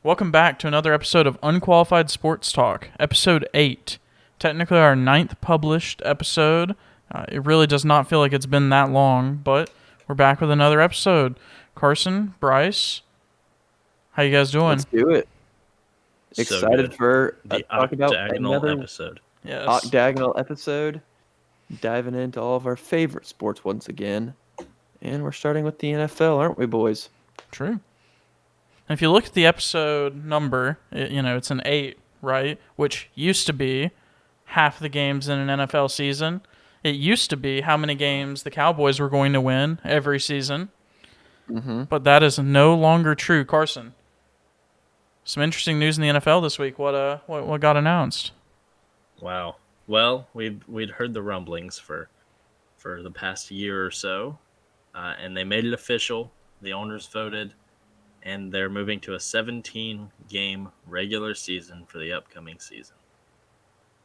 Welcome back to another episode of Unqualified Sports Talk, episode 8. Technically our 9th published episode. It really does not feel like it's been that long, but we're back with another episode. Carson, Bryce, how you guys doing? Let's do it. So Excited good. for The talk about octagonal another episode. Yes. octagonal episode. Diving into all of our favorite sports once again. And we're starting with the NFL, aren't we, boys? True. If you look at the episode number, it's an 8, right? Which used to be half the games in an NFL season. It used to be how many games the Cowboys were going to win every season. Mm-hmm. But that is no longer true. Carson, some interesting news in the NFL this week. What got announced? Wow. Well, we'd heard the rumblings for the past year or so, and they made it official. The owners voted, and they're moving to a 17-game regular season for the upcoming season.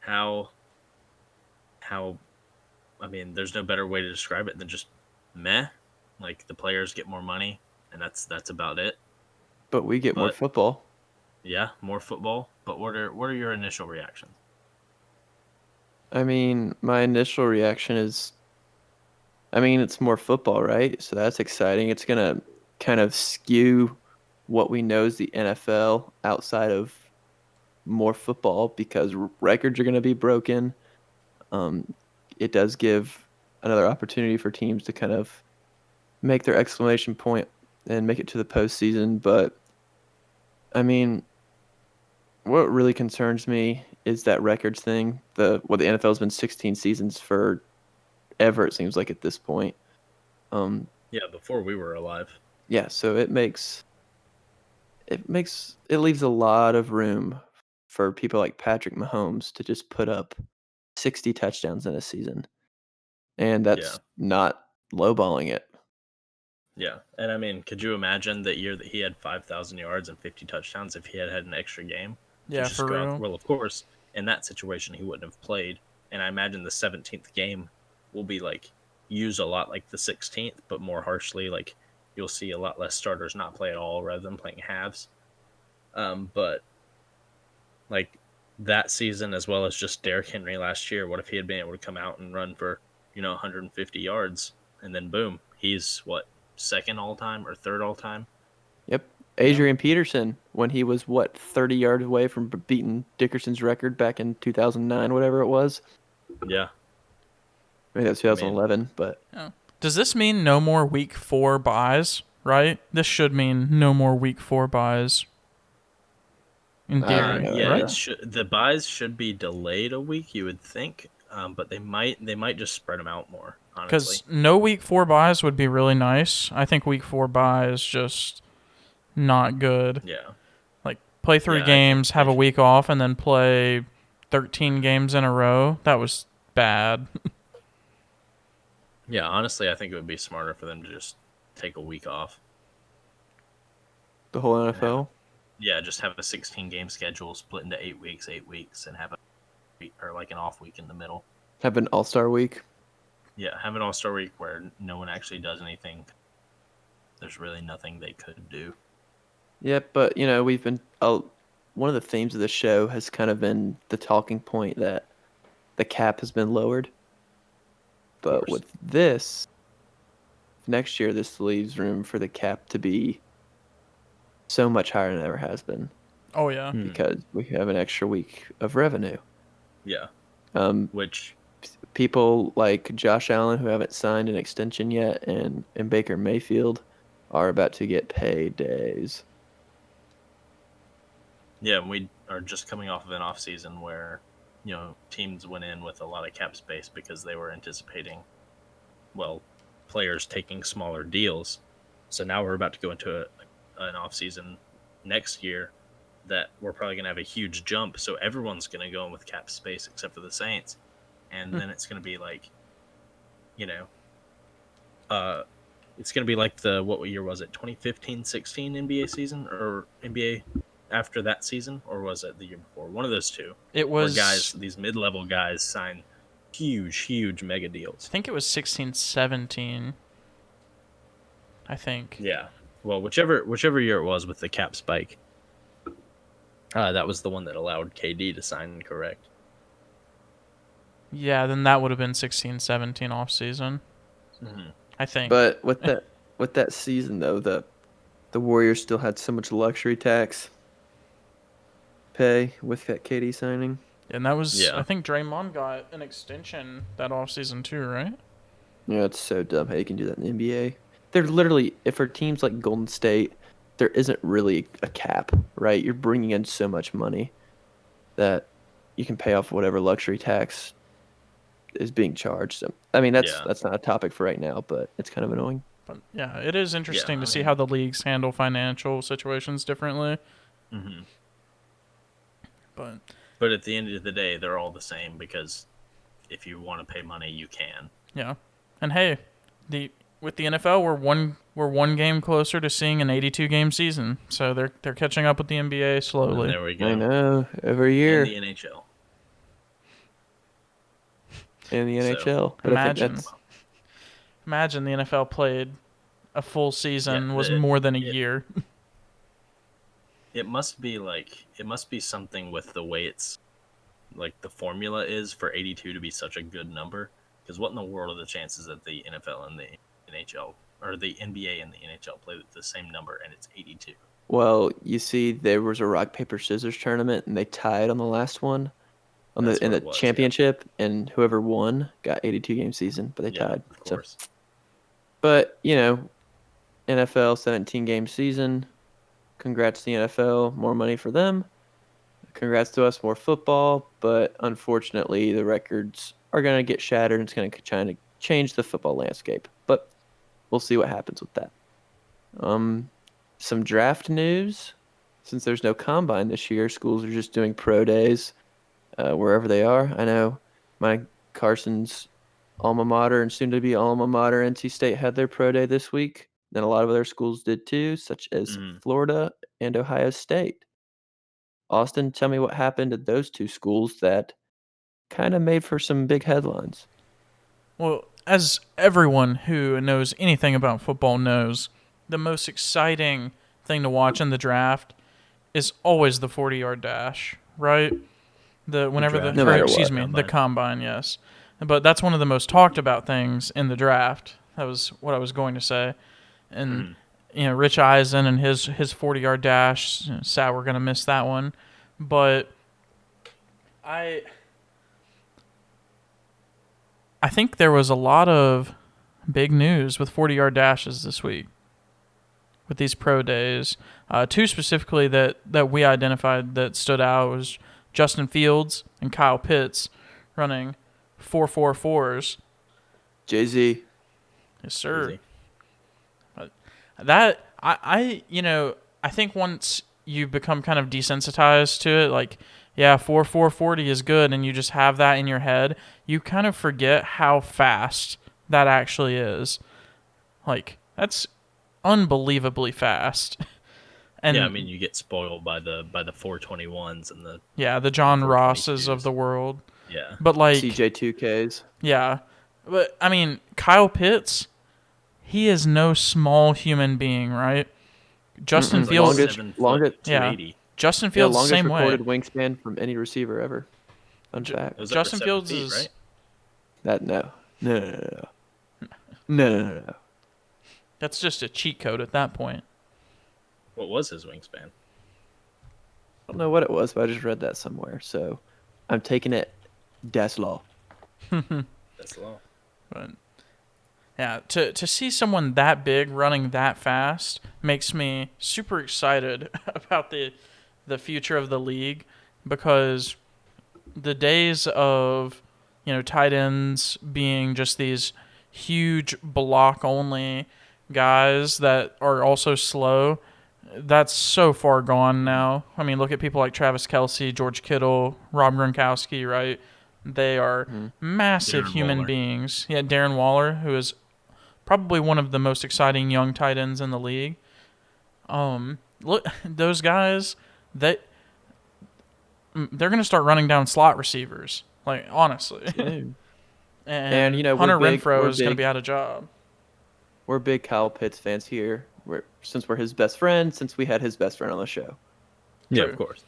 How? I mean, there's no better way to describe it than just meh. Like the players get more money, and that's about it. But we get more But- football. Yeah, more football. But what are your initial reactions? I mean, my initial reaction is, it's more football, right? So that's exciting. It's going to kind of skew what we know as the NFL outside of more football because records are going to be broken. It does give another opportunity for teams to kind of make their exclamation point and make it to the postseason. But, I mean, what really concerns me is that records thing. The NFL's been 16 seasons for ever, it seems like at this point. Yeah, before we were alive. Yeah, so it leaves a lot of room for people like Patrick Mahomes to just put up 60 touchdowns in a season. And that's not lowballing it. Yeah, and I mean, could you imagine that year that he had 5,000 yards and 50 touchdowns if he had had an extra game? Yeah, Just for go out- real. Well, of course, in that situation, he wouldn't have played. And I imagine the 17th game will be used a lot like the 16th, but more harshly. Like you'll see a lot less starters not play at all rather than playing halves. But like that season, as well as just Derrick Henry last year, what if he had been able to come out and run for 150 yards, and then boom, he's second all time or third all time? Yep. Adrian Peterson, when he was 30 yards away from beating Dickerson's record back in 2009, whatever it was. Yeah. I mean, that's 2011, but Yeah. Does this mean no more week 4 buys, right? This should mean no more week 4 buys. In theory, know. Yeah, right? the buys should be delayed a week, you would think, but they might just spread them out more. Honestly, Because no week 4 buys would be really nice. I think week 4 buys just not good. yeah, Like play 3 Yeah, I games, think- have a week off, and then play 13 games in a row. That was bad. yeah. Honestly, I think it would be smarter for them to just take a week off. the whole NFL. Yeah, just have a 16-game schedule split into 8 weeks, and have an off week in the middle. Have an All-Star week. Yeah, have an All-Star week where no one actually does anything. There's really nothing they could do. Yeah, but we've been one of the themes of the show has kind of been the talking point that the cap has been lowered. But course. with this next year, this leaves room for the cap to be so much higher than it ever has been Oh yeah. because we have an extra week of revenue. Yeah, Um, which people like Josh Allen who haven't signed an extension yet, and Baker Mayfield are about to get paydays. Yeah, we are just coming off of an off season where, teams went in with a lot of cap space because they were anticipating, players taking smaller deals. So now we're about to go into an off season next year that we're probably going to have a huge jump. So everyone's going to go in with cap space except for the Saints. And then it's going to be it's going to be like what year was it? 2015-16 NBA season, or NBA after that season, or was it the year before? One of those two. It was Where these mid-level guys sign huge mega deals. I think it was 16-17. I think. Yeah. Well, whichever year it was with the cap spike, That was the one that allowed KD to sign, correct? Yeah, then that would have been 16-17 off season, Mm-hmm. I think. But with that season though, the Warriors still had so much luxury tax pay with that KD signing. And that was, I Yeah. think Draymond got an extension that off season too, right? Yeah, it's so dumb how you can do that in the NBA. They're literally, if for teams like Golden State, there isn't really a cap, right? You're bringing in so much money that you can pay off whatever luxury tax is being charged. So, I mean, Yeah. that's not a topic for right now, but it's kind of annoying. But yeah, it is interesting I to see mean- how the leagues handle financial situations differently. Mm-hmm. But But at the end of the day, they're all the same because if you want to pay money, you can. yeah, and hey, with the NFL, we're one game closer to seeing an 82 game season, so they're catching up with the NBA And slowly. there we go. I know, every And year the NHL. in the So, NHL. But I think Imagine the NFL played a full season Yeah, was more than a it- year. It must be something with the way it's like the formula is for 82 to be such a good number. Because what in the world are the chances that the NFL and the NHL or the NBA and the NHL play the same number and it's 82? well, you see, there was a rock paper scissors tournament, and they tied on the last one That's in what the it was, yeah. championship, and whoever won got 82 game season, but they Yeah, tied. of course. But NFL 17 game season. Congrats to the NFL, more money for them. Congrats to us, more football. But unfortunately, the records are going to get shattered, and it's going to try to change the football landscape. But we'll see what happens with that. Some draft news. Since there's no combine this year, schools are just doing pro days wherever they are. I know my Carson's alma mater and soon to be alma mater, NC State, had their pro day this week. Then a lot of other schools did too, such as Mhm. Florida and Ohio State. Austin, tell me what happened at those two schools that kind of made for some big headlines. Well, as everyone who knows anything about football knows, the most exciting thing to watch in the draft is always the 40-yard dash, right? draft. No matter excuse what. me, the Combine. combine, yes. But that's one of the most talked about things in the draft. That was what I was going to say. And Rich Eisen and his 40-yard dash, sad we're going to miss that one. But I think there was a lot of big news with 40-yard dashes this week with these pro days. Two specifically that we identified that stood out was Justin Fields and Kyle Pitts running 4.44s. Jay-Z. Yes, sir. Crazy. That I think once you become kind of desensitized to it, like 4.40 is good, and you just have that in your head, you kind of forget how fast that actually is. Like, that's unbelievably fast. And Yeah, I mean, you get spoiled by the 421s and the the John 422s. Rosses of the world. yeah. But like CJ2Ks. yeah. But I mean, Kyle Pitts, he is no small human being, right? Justin Mm-mm. Fields, Longest- 7 longest- foot, 280. Justin Fields the longest same way. recorded wingspan from any receiver ever. Fun fact. It was over Justin 7 Fields feet, is right? That no. That's just a cheat code at that point. What was his wingspan? I don't know what it was, but I just read that somewhere. So I'm taking it. Das law. That's low. But yeah, to see someone that big running that fast makes me super excited about the future of the league, because the days of tight ends being just these huge block only guys that are also slow, that's so far gone now. I mean, look at people like Travis Kelce, George Kittle, Rob Gronkowski, right? They are massive Darren human Waller. beings. Yeah, Darren Waller, who is probably one of the most exciting young tight ends in the league. Look, those guys, they're going to start running down slot receivers, like, honestly. Dude. And we're Hunter big- Renfro we're is going to big. be out of job. We're big Kyle Pitts fans here. Since we're his best friend, since we had his best friend on the show. Yeah, True. of course.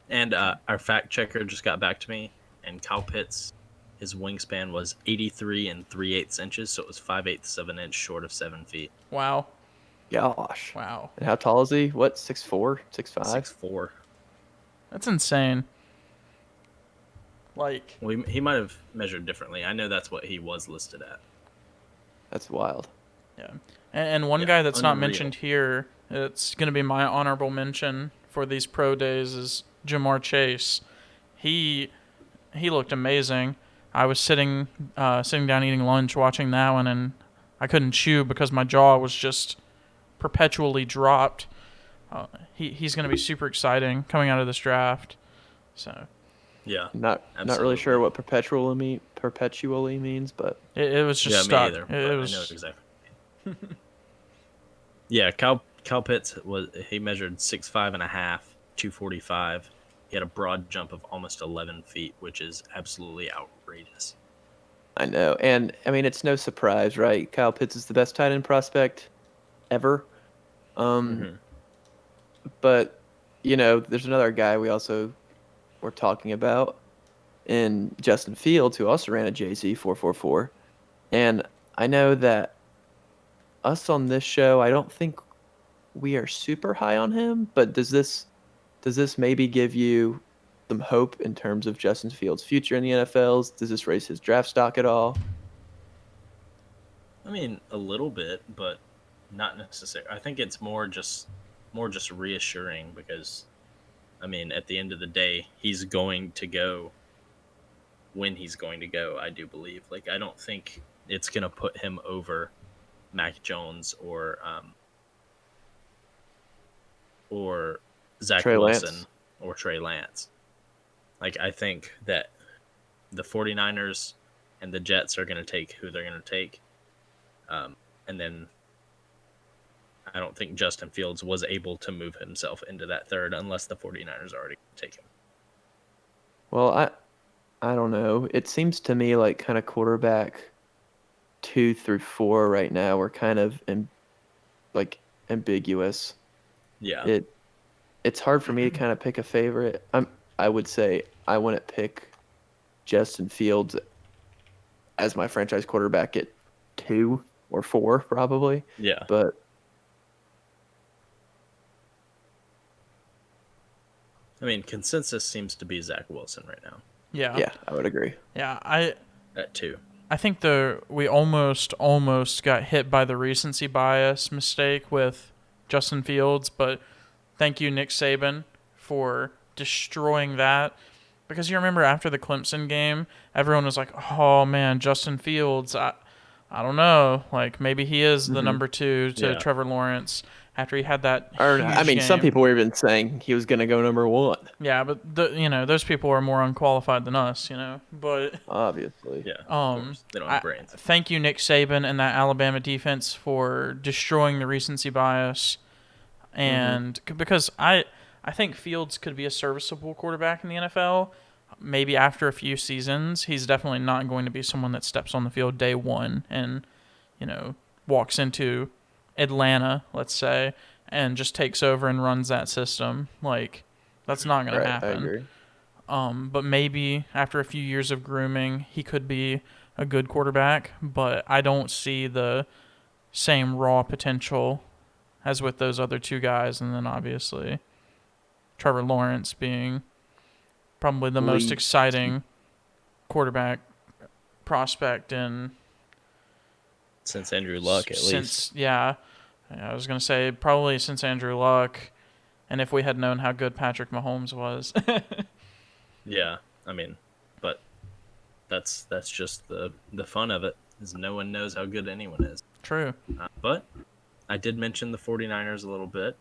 And our fact checker just got back to me, and Kyle Pitts, his wingspan was 83 and 3/8 inches, so it was 5/8 of an inch short of 7 feet. Wow. Gosh. Wow. And how tall is he? What, 6'4", 6'5"? 6'4". That's insane. Like, Well, he might have measured differently. I know that's what he was listed at. That's wild. yeah. And one Yeah, guy that's not unreal. mentioned here, it's going to be my honorable mention for these pro days, is Jamar Chase. He looked amazing. I was sitting down eating lunch watching that one, and I couldn't chew because my jaw was just perpetually dropped. He's going to be super exciting coming out of this draft. So Yeah, Not really absolutely. sure what perpetually means, but it was just Yeah, stuck. me either. It But was I know exactly. Yeah, Kyle Pitts he measured 6'5.5", 245. He had a broad jump of almost 11 feet, which is absolutely outrageous. I know. And I mean, it's no surprise, right? Kyle Pitts is the best tight end prospect ever. Mm-hmm. But there's another guy we also were talking about in Justin Fields, who also ran a JZ 4.44. And I know that us on this show, I don't think we are super high on him, but does this maybe give you some hope in terms of Justin Fields' future in the NFLs? Does this raise his draft stock at all? I mean, a little bit, but not necessarily. I think it's more just reassuring because, I mean, at the end of the day, he's going to go when he's going to go. I do believe. Like, I don't think it's going to put him over Mac Jones or Zach Trey Wilson Lance. or Trey Lance. Like, I think that the 49ers and the Jets are going to take who they're going to take. And then I don't think Justin Fields was able to move himself into that third unless the 49ers already take him. Well, I don't know. It seems to me like kind of quarterback 2 through 4 right now are kind of ambiguous. Yeah. It's hard for me to kind of pick a favorite. I would say I wouldn't pick Justin Fields as my franchise quarterback at 2 or 4 probably. Yeah. But I mean, consensus seems to be Zach Wilson right now yeah, I would agree. Yeah, I at 2. I think we almost got hit by the recency bias mistake with Justin Fields, but thank you, Nick Saban, for destroying that. Because you remember after the Clemson game, everyone was like, "Oh man, Justin Fields, I don't know, like maybe he is the number 2 to Yeah. Trevor Lawrence after he had that Or, huge I mean, some game." people were even saying he was going to go number 1. Yeah, but those people are more unqualified than us, But Obviously. Yeah. Of course. They don't have brains. thank you, Nick Saban, and that Alabama defense for destroying the recency bias, and because I think Fields could be a serviceable quarterback in the NFL. Maybe after a few seasons, he's definitely not going to be someone that steps on the field day one and walks into Atlanta, let's say, and just takes over and runs that system. Like, that's not going Right, to I happen. agree. But maybe after a few years of grooming, he could be a good quarterback, but I don't see the same raw potential as with those other 2 guys, and then obviously Trevor Lawrence being probably the most Lead. exciting quarterback prospect in Since Andrew Luck, at least. Yeah, I was gonna say probably since Andrew Luck, and if we had known how good Patrick Mahomes was. Yeah. I mean, but that's just the fun of it, is no one knows how good anyone is. True. But I did mention the 49ers a little bit.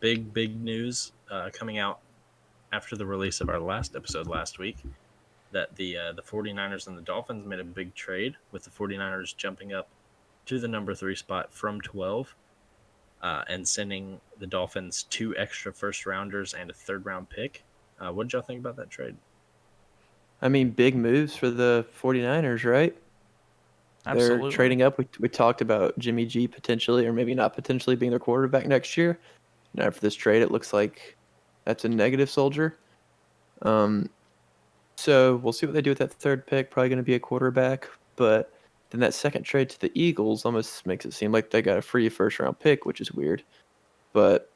Big news coming out after the release of our last episode last week, that the 49ers and the Dolphins made a big trade, with the 49ers jumping up to the number 3 spot from 12 and sending the Dolphins 2 extra first-rounders and a third-round pick. What did y'all think about that trade? I mean, big moves for the 49ers, right? Absolutely. They're trading up. We talked about Jimmy G potentially, or maybe not potentially, being their quarterback next year. Now, for this trade, it looks like that's a negative soldier. So we'll see what they do with that third pick. Probably going to be a quarterback, but then that second trade to the Eagles almost makes it seem like they got a free first round pick, which is weird. But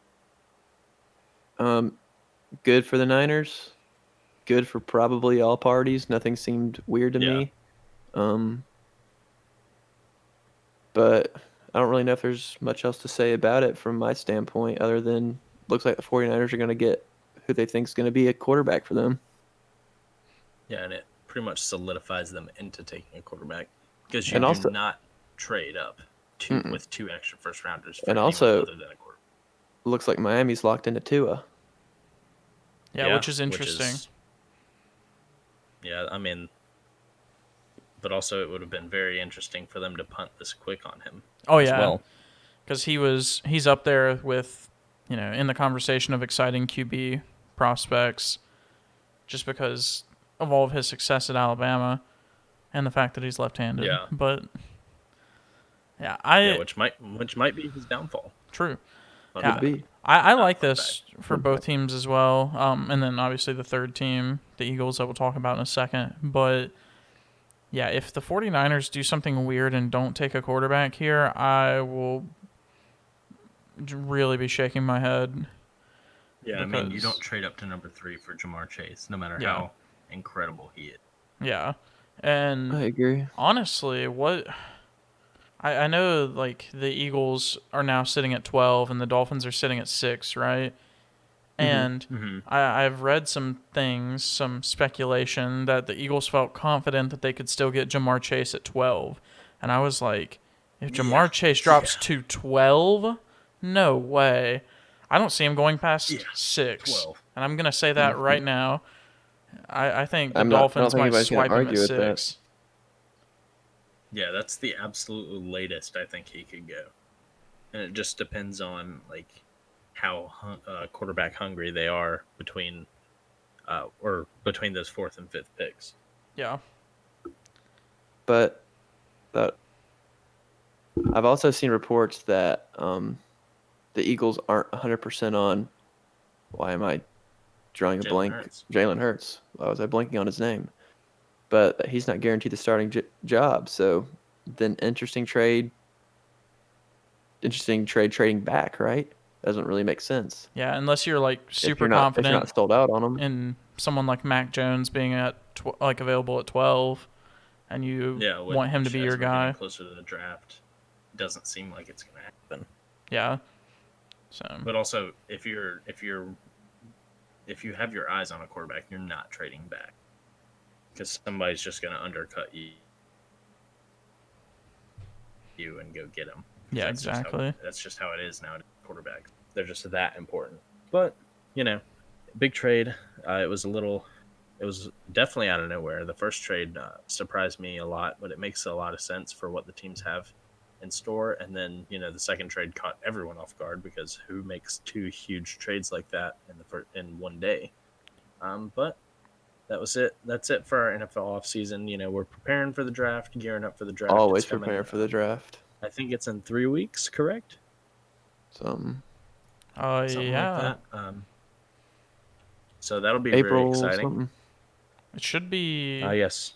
good for the Niners. Good for probably all parties. Nothing seemed weird to me. But I don't really know if there's much else to say about it from my standpoint, other than looks like the 49ers are going to get who they think is going to be a quarterback for them. Yeah, and it pretty much solidifies them into taking a quarterback because you And do also- not trade up with 2 extra first rounders for And anyone also- other than a quarterback. Looks like Miami's locked into Tua. Yeah, which is interesting. Yeah, I mean, but also it would have been very interesting for them to punt this quick on him. Oh as yeah, well. because he's up there with, in the conversation of exciting QB prospects, just because of all of his success at Alabama and the fact that he's left-handed. Yeah. But yeah, which might be his downfall. True. But Yeah. Could be. I like this for both teams as well. And then obviously the third team, the Eagles, that we'll talk about in a second. But yeah, if the 49ers do something weird and don't take a quarterback here, I will really be shaking my head. Yeah, I mean, you don't trade up to number 3 for Jamar Chase, no matter how incredible he is. Yeah. And I agree. honestly, I know, like, the Eagles are now sitting at 12 and the Dolphins are sitting at 6, right? And I've read some things, some speculation that the Eagles felt confident that they could still get Jamar Chase at 12. And I was like, if Jamar Chase drops to 12, no way. I don't see him going past 6. 12. And I'm going to say that right now. I think the I don't Dolphins think might anybody's gonna swipe him argue at with that. 6. Yeah, that's the absolute latest I think he could go. And it just depends on, like, how quarterback hungry they are between those 4th and 5th picks. Yeah. But I've also seen reports that the Eagles aren't 100% on. Why am I drawing a blank? Jalen Hurts. Why was I blanking on his name? But he's not guaranteed the starting job. So then interesting trade trading back, right? Doesn't really make sense. Yeah, unless you're like super if confident you're not sold out on them. in someone like Mac Jones being at available at 12, and you want him to be your guy. Closer to the draft, doesn't seem like it's going to happen. Yeah. So. But also, if you have your eyes on a quarterback, you're not trading back because somebody's just going to undercut you and go get him. Yeah, exactly. That's just how it is now. Quarterbacks, they're just that important. But big trade. It was definitely out of nowhere. The first trade surprised me a lot, but it makes a lot of sense for what the teams have in store. And then the second trade caught everyone off guard because who makes 2 huge trades like that in one day? But that was it. That's it for our NFL offseason. We're preparing for the draft, gearing up for the draft. Always preparing for the draft. I think it's in 3 weeks, correct? Something yeah. Like that. So that'll be April, very exciting. Something. It should be. Yes.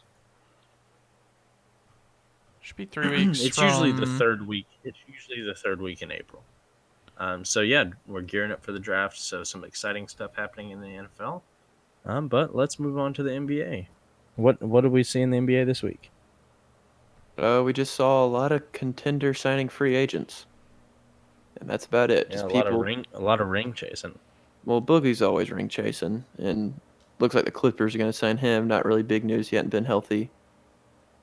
Should be 3 weeks. It's usually the third week. It's usually the third week in April. So yeah, we're gearing up for the draft. So some exciting stuff happening in the NFL. But let's move on to the NBA. What did we see in the NBA this week? We just saw a lot of contender signing free agents, and that's about it. Yeah, just a lot of ring chasing. Well, Boogie's always ring chasing, and looks like the Clippers are going to sign him. Not really big news. He hadn't been healthy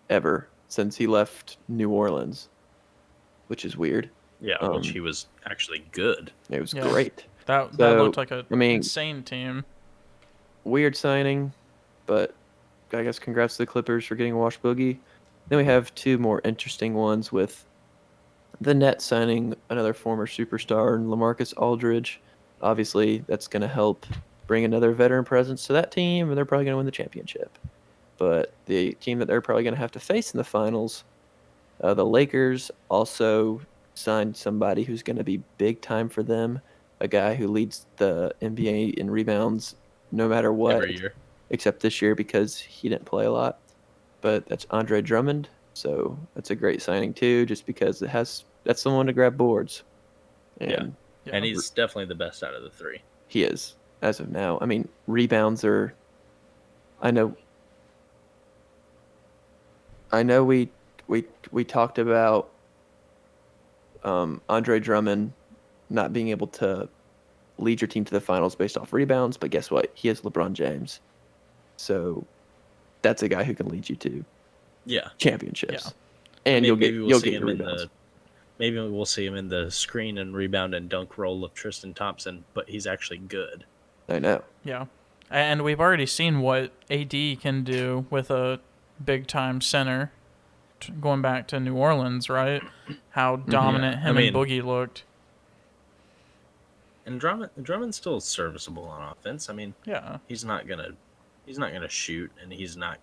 ever since he left New Orleans, which is weird. Yeah, which he was actually good. It was great. That looked like an insane team. Weird signing, but I guess congrats to the Clippers for getting Wash Boogie. Then we have 2 more interesting ones with the Nets signing another former superstar, LaMarcus Aldridge. Obviously, that's going to help bring another veteran presence to that team, and they're probably going to win the championship. But the team that they're probably going to have to face in the finals, the Lakers, also signed somebody who's going to be big time for them, a guy who leads the NBA in rebounds no matter what, every year. except this year because he didn't play a lot. But that's Andre Drummond, so that's a great signing too, just because that's someone to grab boards, Yeah. and Yeah. And he's definitely the best out of the three. he is as of now. I mean, rebounds are. I know. I know. We talked about Andre Drummond not being able to lead your team to the finals based off rebounds, but guess what? He has LeBron James, so that's a guy who can lead you to Yeah. championships, I and mean, maybe we'll you'll see get him your in rebounds. the maybe we'll see him in the screen and rebound and dunk role of Tristan Thompson, but he's actually good. I know. Yeah. And we've already seen what AD can do with a big time center going back to New Orleans, right? How dominant Yeah, I him and mean- Boogie looked. And Drummond's still serviceable on offense. I mean, Yeah. he's not gonna shoot, and he's not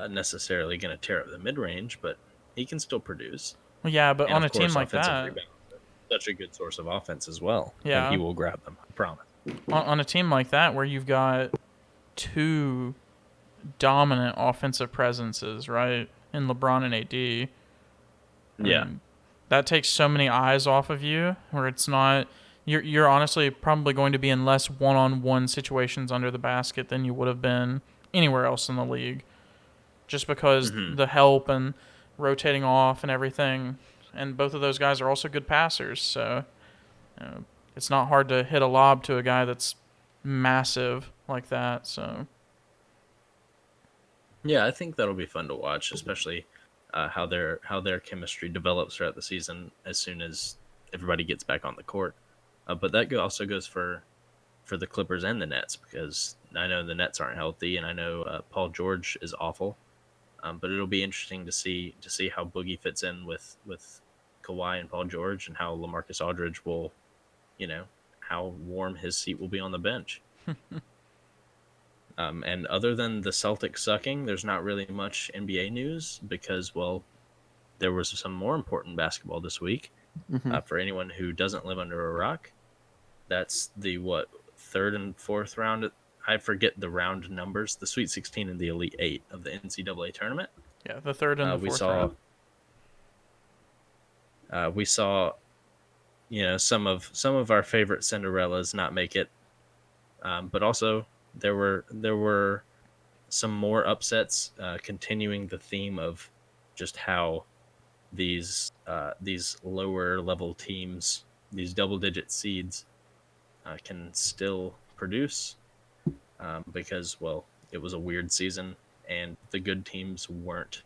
necessarily gonna tear up the mid range, but he can still produce. Well, yeah, but And on of a team course, like offensive that, rebounds are such a good source of offense as well. And Yeah. he will grab them. I promise. on a team like that where you've got two dominant offensive presences, right, in LeBron and AD, Yeah. that takes so many eyes off of you where it's not you're honestly probably going to be in less one-on-one situations under the basket than you would have been anywhere else in the league, just because the help and rotating off and everything. And both of those guys are also good passers, so it's not hard to hit a lob to a guy that's massive like that. So Yeah, I think that'll be fun to watch, especially how their chemistry develops throughout the season as soon as everybody gets back on the court. But that also goes for the Clippers and the Nets, because I know the Nets aren't healthy, and I know Paul George is awful. But it'll be interesting to see how Boogie fits in with Kawhi and Paul George, and how LaMarcus Aldridge will, how warm his seat will be on the bench. And other than the Celtics sucking, there's not really much NBA news because, well, there was some more important basketball this week. For anyone who doesn't live under a rock, that's the third and fourth round. I forget the round numbers. The Sweet 16 and the Elite Eight of the NCAA tournament. yeah, the third and the fourth round. We saw, some of our favorite Cinderellas not make it, but also there were some more upsets, continuing the theme of just how these lower level teams, these double digit seeds, can still produce, because, well, it was a weird season and the good teams weren't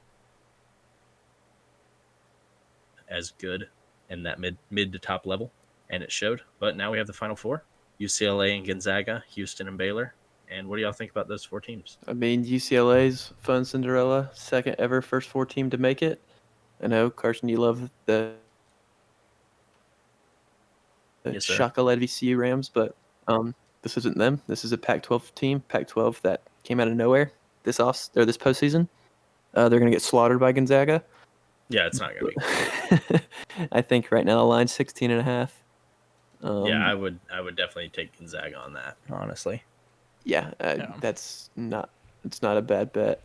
as good in that mid to top level, and it showed. But now we have the Final Four: UCLA and Gonzaga, Houston and Baylor. And what do y'all think about those four teams? I mean, UCLA's fun Cinderella, second ever first four team to make it. I know, Carson, you love the Yes, sir. chocolate VCU Rams, but this isn't them. This is a Pac-12 team, Pac-12 that came out of nowhere this postseason. They're going to get slaughtered by Gonzaga. Yeah, it's not gonna be. I think right now the line's 16.5. Yeah, I would definitely take Gonzaga on that, honestly. Yeah, Yeah. it's not a bad bet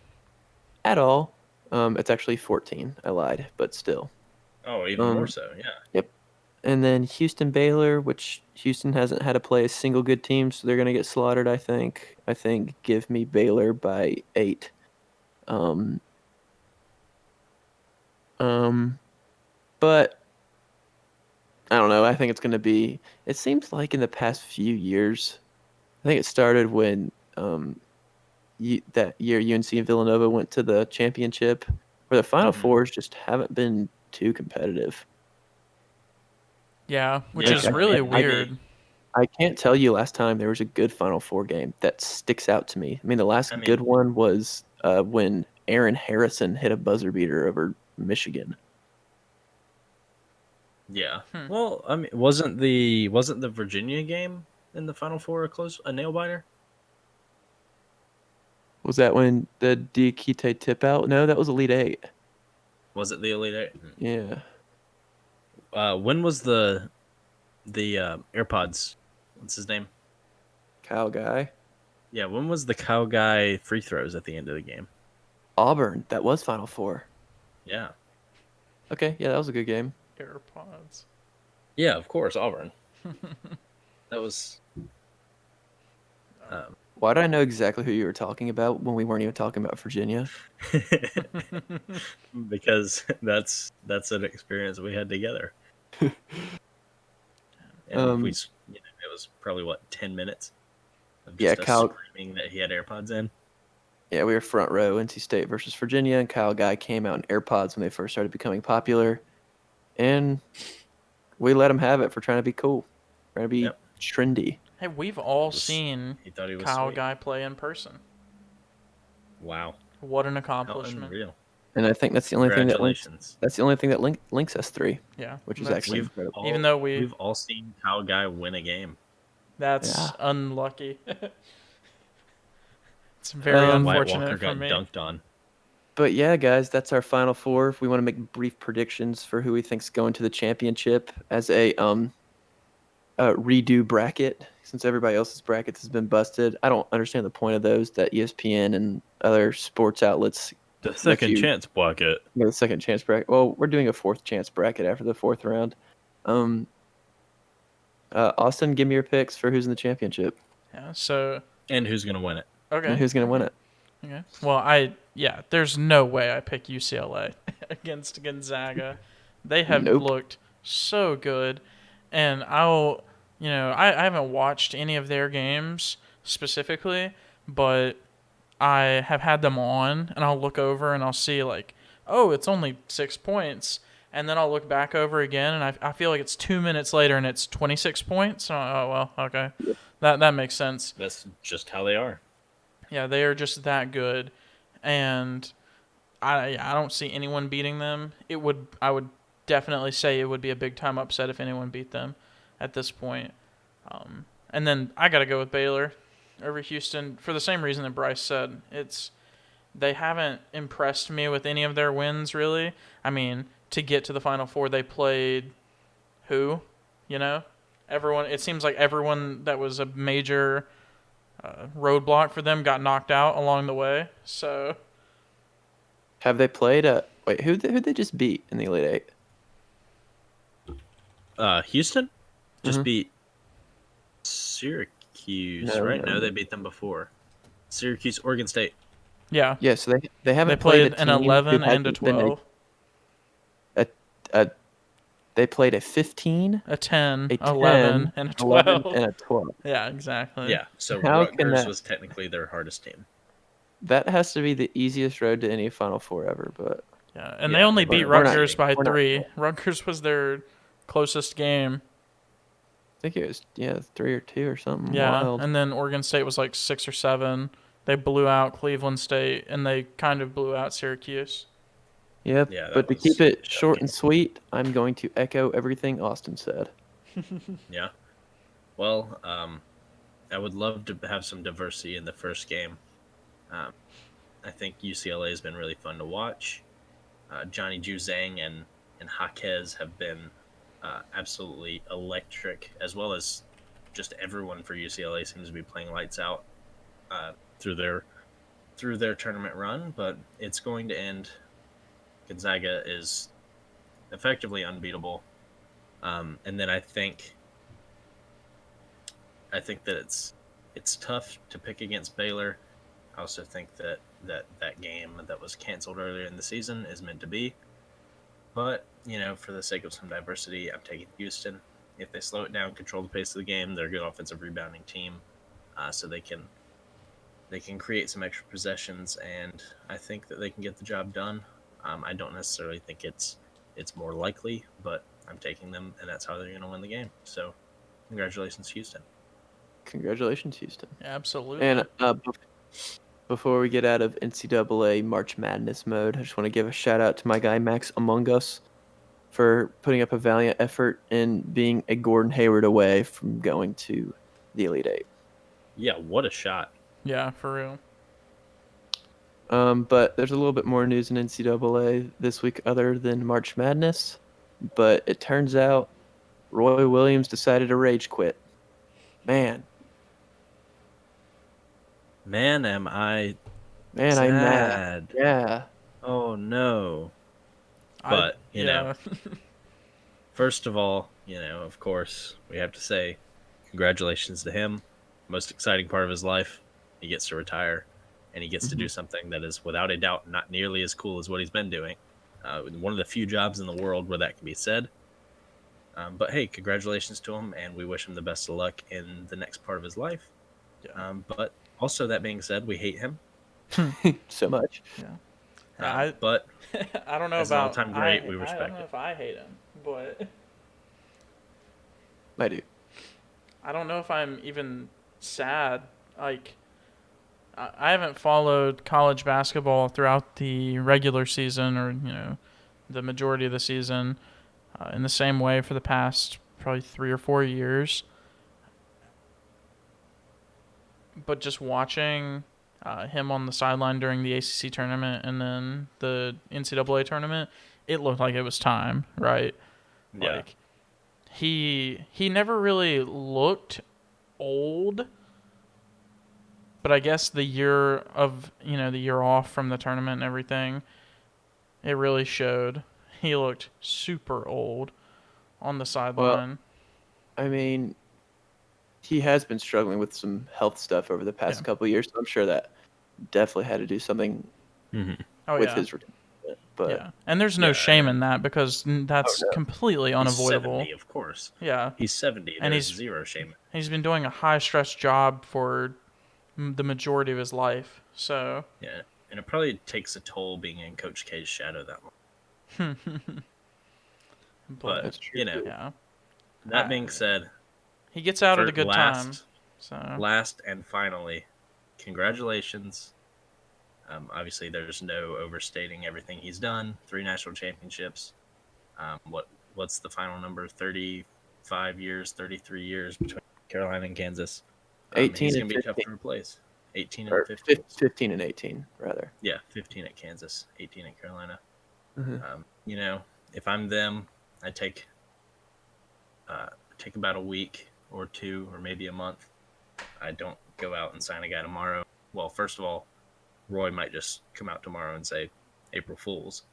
at all. It's actually 14. I lied, but still. Oh, even more so, yeah. Yep. And then Houston Baylor, which Houston hasn't had to play a single good team, so they're gonna get slaughtered. I think. Give me Baylor by 8. But I don't know. I think it's gonna be. It seems like in the past few years, I think it started when that year UNC and Villanova went to the championship, where the Final Fours just haven't been too competitive. Yeah, which Yeah, is I really mean, weird. I can't tell you last time there was a good Final Four game that sticks out to me. I mean, the last good one was when Aaron Harrison hit a buzzer beater over Michigan. Yeah. Well, I mean, wasn't the Virginia game in the Final Four a nail biter? Was that when the Diakite tip out? No, that was Elite Eight. Was it the Elite Eight? Yeah. When was the AirPods? What's his name? Kyle Guy. Yeah, when was the cow guy free throws at the end of the game? Auburn, that was Final Four. Yeah. Okay, yeah, that was a good game. AirPods. Yeah, of course, Auburn. That was Why do I know exactly who you were talking about when we weren't even talking about Virginia? because that's an experience we had together. And Um, it was probably what 10 minutes of yeah, just us Kyle. screaming that he had AirPods in. Yeah, we were front row, NC State versus Virginia, and Kyle Guy came out in AirPods when they first started becoming popular, and we let him have it for trying to be cool, trying to be Yep. trendy. Hey, we've all Was- seen he thought he was Kyle sweet. Guy play in person. Wow, What an how accomplishment! unreal! And I think that's the only thing that links. Congratulations. That's the only thing that links us three, Yeah, which is that's- actually incredible. Even though we've all seen Kyle Guy win a game. that's Yeah. unlucky. It's very Um, Wyatt unfortunate Walker for got me. dunked on. But yeah, guys, that's our Final Four. If we want to make brief predictions for who we think's going to the championship as a redo bracket, since everybody else's brackets has been busted. I don't understand the point of those that ESPN and other sports outlets The let second you chance bucket. get a second chance bracket. Well, we're doing a fourth chance bracket after the fourth round. Um, Austin, give me your picks for who's in the championship Yeah. So And who's gonna win it? okay. and who's going to win it. Okay. Well, there's no way I pick UCLA against Gonzaga. They have Nope. looked so good, and I haven't watched any of their games specifically, but I have had them on, and I'll look over and I'll see like, oh, it's only 6 points, and then I'll look back over again, and I feel like it's 2 minutes later and it's 26 points. Oh well, okay, that makes sense. That's just how they are. Yeah, they are just that good, and I don't see anyone beating them. I would definitely say it would be a big time upset if anyone beat them at this point. And then I got to go with Baylor over Houston for the same reason that Bryce said. They haven't impressed me with any of their wins really. I mean, to get to the Final Four, they played who, you know, everyone. It seems like everyone that was a major roadblock for them got knocked out along the way. So Have they played? Wait, who'd they just beat in the Elite Eight? Houston just Mhm. beat Syracuse, No, right? no, No, no. they beat them before. Syracuse, Oregon State. yeah, Yeah, so they they haven't played played a an team 11 who and a hasn't been 12, a they played a 15, a 10, a 11, 10, and a 11, 12. and a 12. Yeah, exactly. Yeah, so How can Rutgers that? was technically their hardest team. That has to be the easiest road to any Final Four ever. But Yeah, and they Yeah, only we're beat not- Rutgers by we're not- 3. Rutgers was their closest game. I think it was 3 or 2 or something Yeah, wild. and then Oregon State was like 6 or 7. They blew out Cleveland State, and they kind of blew out Syracuse. Yep. Yeah, that But to was keep it a tough short game. and sweet, I'm going to echo everything Austin said. Yeah. Well, I would love to have some diversity in the first game. I think UCLA has been really fun to watch. Johnny Juzang and Jaquez have been absolutely electric, as well as just everyone for UCLA seems to be playing lights out through their tournament run. But it's going to end. Gonzaga is effectively unbeatable, and then I think that it's tough to pick against Baylor. I also think that game that was canceled earlier in the season is meant to be. But, for the sake of some diversity, I'm taking Houston. If they slow it down, control the pace of the game, they're a good offensive rebounding team, so they can create some extra possessions, and I think that they can get the job done. I don't necessarily think it's more likely, but I'm taking them, and that's how they're going to win the game. So, congratulations, Houston. Congratulations, Houston. Absolutely. And before we get out of NCAA March Madness mode, I just want to give a shout out to my guy Max Among Us for putting up a valiant effort in being a Gordon Hayward away from going to the Elite Eight. Yeah, what a shot. Yeah, for real. But there's a little bit more news in NCAA this week other than March Madness. But it turns out Roy Williams decided to rage quit. Man, Man, am I Man, I'm mad. sad. Yeah. Oh no. But, yeah. first of all, of course, we have to say congratulations to him. Most exciting part of his life. He gets to retire and he gets to do something that is without a doubt not nearly as cool as what he's been doing. One of the few jobs in the world where that can be said. But hey, congratulations to him, and we wish him the best of luck in the next part of his life. Yeah. But also, that being said, we hate him. So much. Yeah. I But I don't know as an about all-time great, we I don't respect know it. if I hate him, but I do. I don't know if I'm even sad. Like I haven't followed college basketball throughout the regular season or the majority of the season in the same way for the past probably 3 or 4 years. But just watching him on the sideline during the ACC tournament and then the NCAA tournament, it looked like it was time, right? Yeah. Like he never really looked old, but I guess the year off from the tournament and everything, it really showed. He looked super old on the Well, sideline. I mean, he has been struggling with some health stuff over the Yeah. past couple of years. So I'm sure that definitely had to do something Oh with yeah. his retirement. But Yeah. And there's no Yeah, shame and in that because that's no. completely he's unavoidable. 70, of course. Yeah. He's 70. And There's zero shame. he's been doing a high stress job for the majority of his life. So, Yeah. And it probably takes a toll being in Coach K's shadow that long. But, that's true. yeah. that being said, He gets out at for a good time. So, last and finally, congratulations. Obviously, there's no overstating everything he's done. 3 national championships. What's the final number? 35 years, 33 years between Carolina and Kansas. 18 He's and going to be tough 15. to replace. 18 and Or 15. 15 and 18, rather. Yeah, 15 at Kansas, 18 at Carolina. Mhm. If I'm them, I take about a week or two or maybe a month. I don't go out and sign a guy tomorrow. Well, first of all, Roy might just come out tomorrow and say April Fools.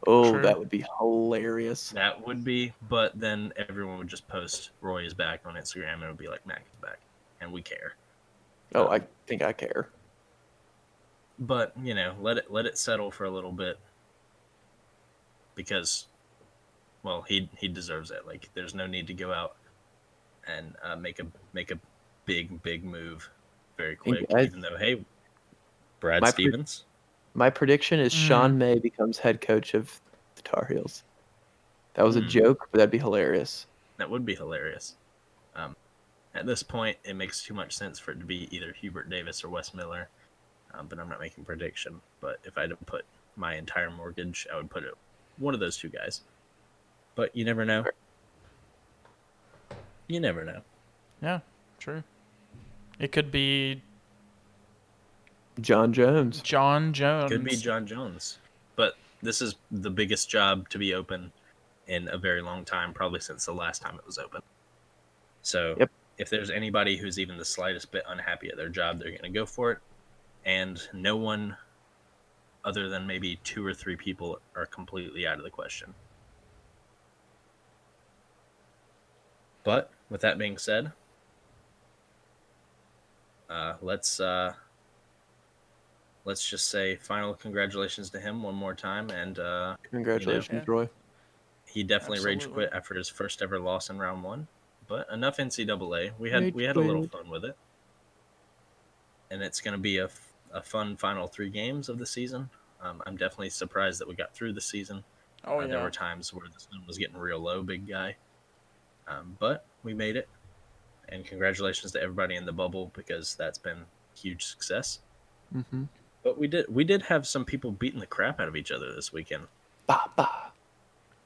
Oh, True. that would be hilarious. That would be, but then everyone would just post Roy is back on Instagram and it would be like Mac is back, and we care. Oh, I think I care. But let it settle for a little bit because, well, he deserves it. Like, there's no need to go out and make a big move very quick. Even though, hey, Brad Stevens. My prediction is Sean May becomes head coach of the Tar Heels. That was a joke, but that'd be hilarious. That would be hilarious. At this point, it makes too much sense for it to be either Hubert Davis or Wes Miller, but I'm not making a prediction. But if I had to put my entire mortgage, I would put it one of those two guys. But you never know. You never know. yeah, true. It could be John Jones. John Jones. Could be John Jones. But this is the biggest job to be open in a very long time, probably since the last time it was open. So if there's anybody who's even the slightest bit unhappy at their job, they're going to go for it. And no one other than maybe 2 or 3 people are completely out of the question. But with that being said, let's just say final congratulations to him one more time. And Congratulations, Roy. He definitely rage Absolutely. quit after his first ever loss in round 1. But enough NCAA. We had a little fun with it, and it's going to be a fun final 3 games of the season. I'm definitely surprised that we got through the season. Oh yeah. There were times where the sun was getting real low, big guy. But we made it, and congratulations to everybody in the bubble because that's been a huge success. Mm-hmm. But we did have some people beating the crap out of each other this weekend. Bah, bah.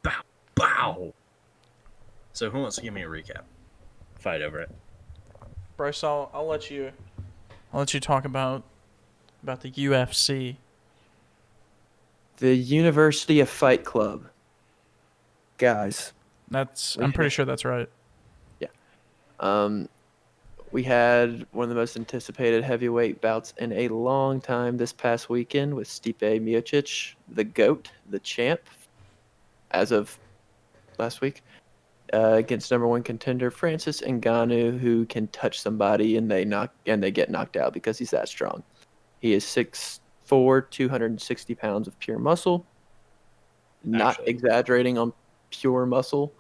Bow, bow. So who wants to give me a recap? Fight over it. Bryce, I'll let you talk about the UFC. The University of Fight Club. Guys. I'm pretty sure that's right. Yeah. We had one of the most anticipated heavyweight bouts in a long time this past weekend with Stipe Miocic, the GOAT, the champ, as of last week, against number one contender Francis Ngannou, who can touch somebody and they get knocked out because he's that strong. He is 6'4", 260 pounds of pure muscle. Not Actually. exaggerating on pure muscle.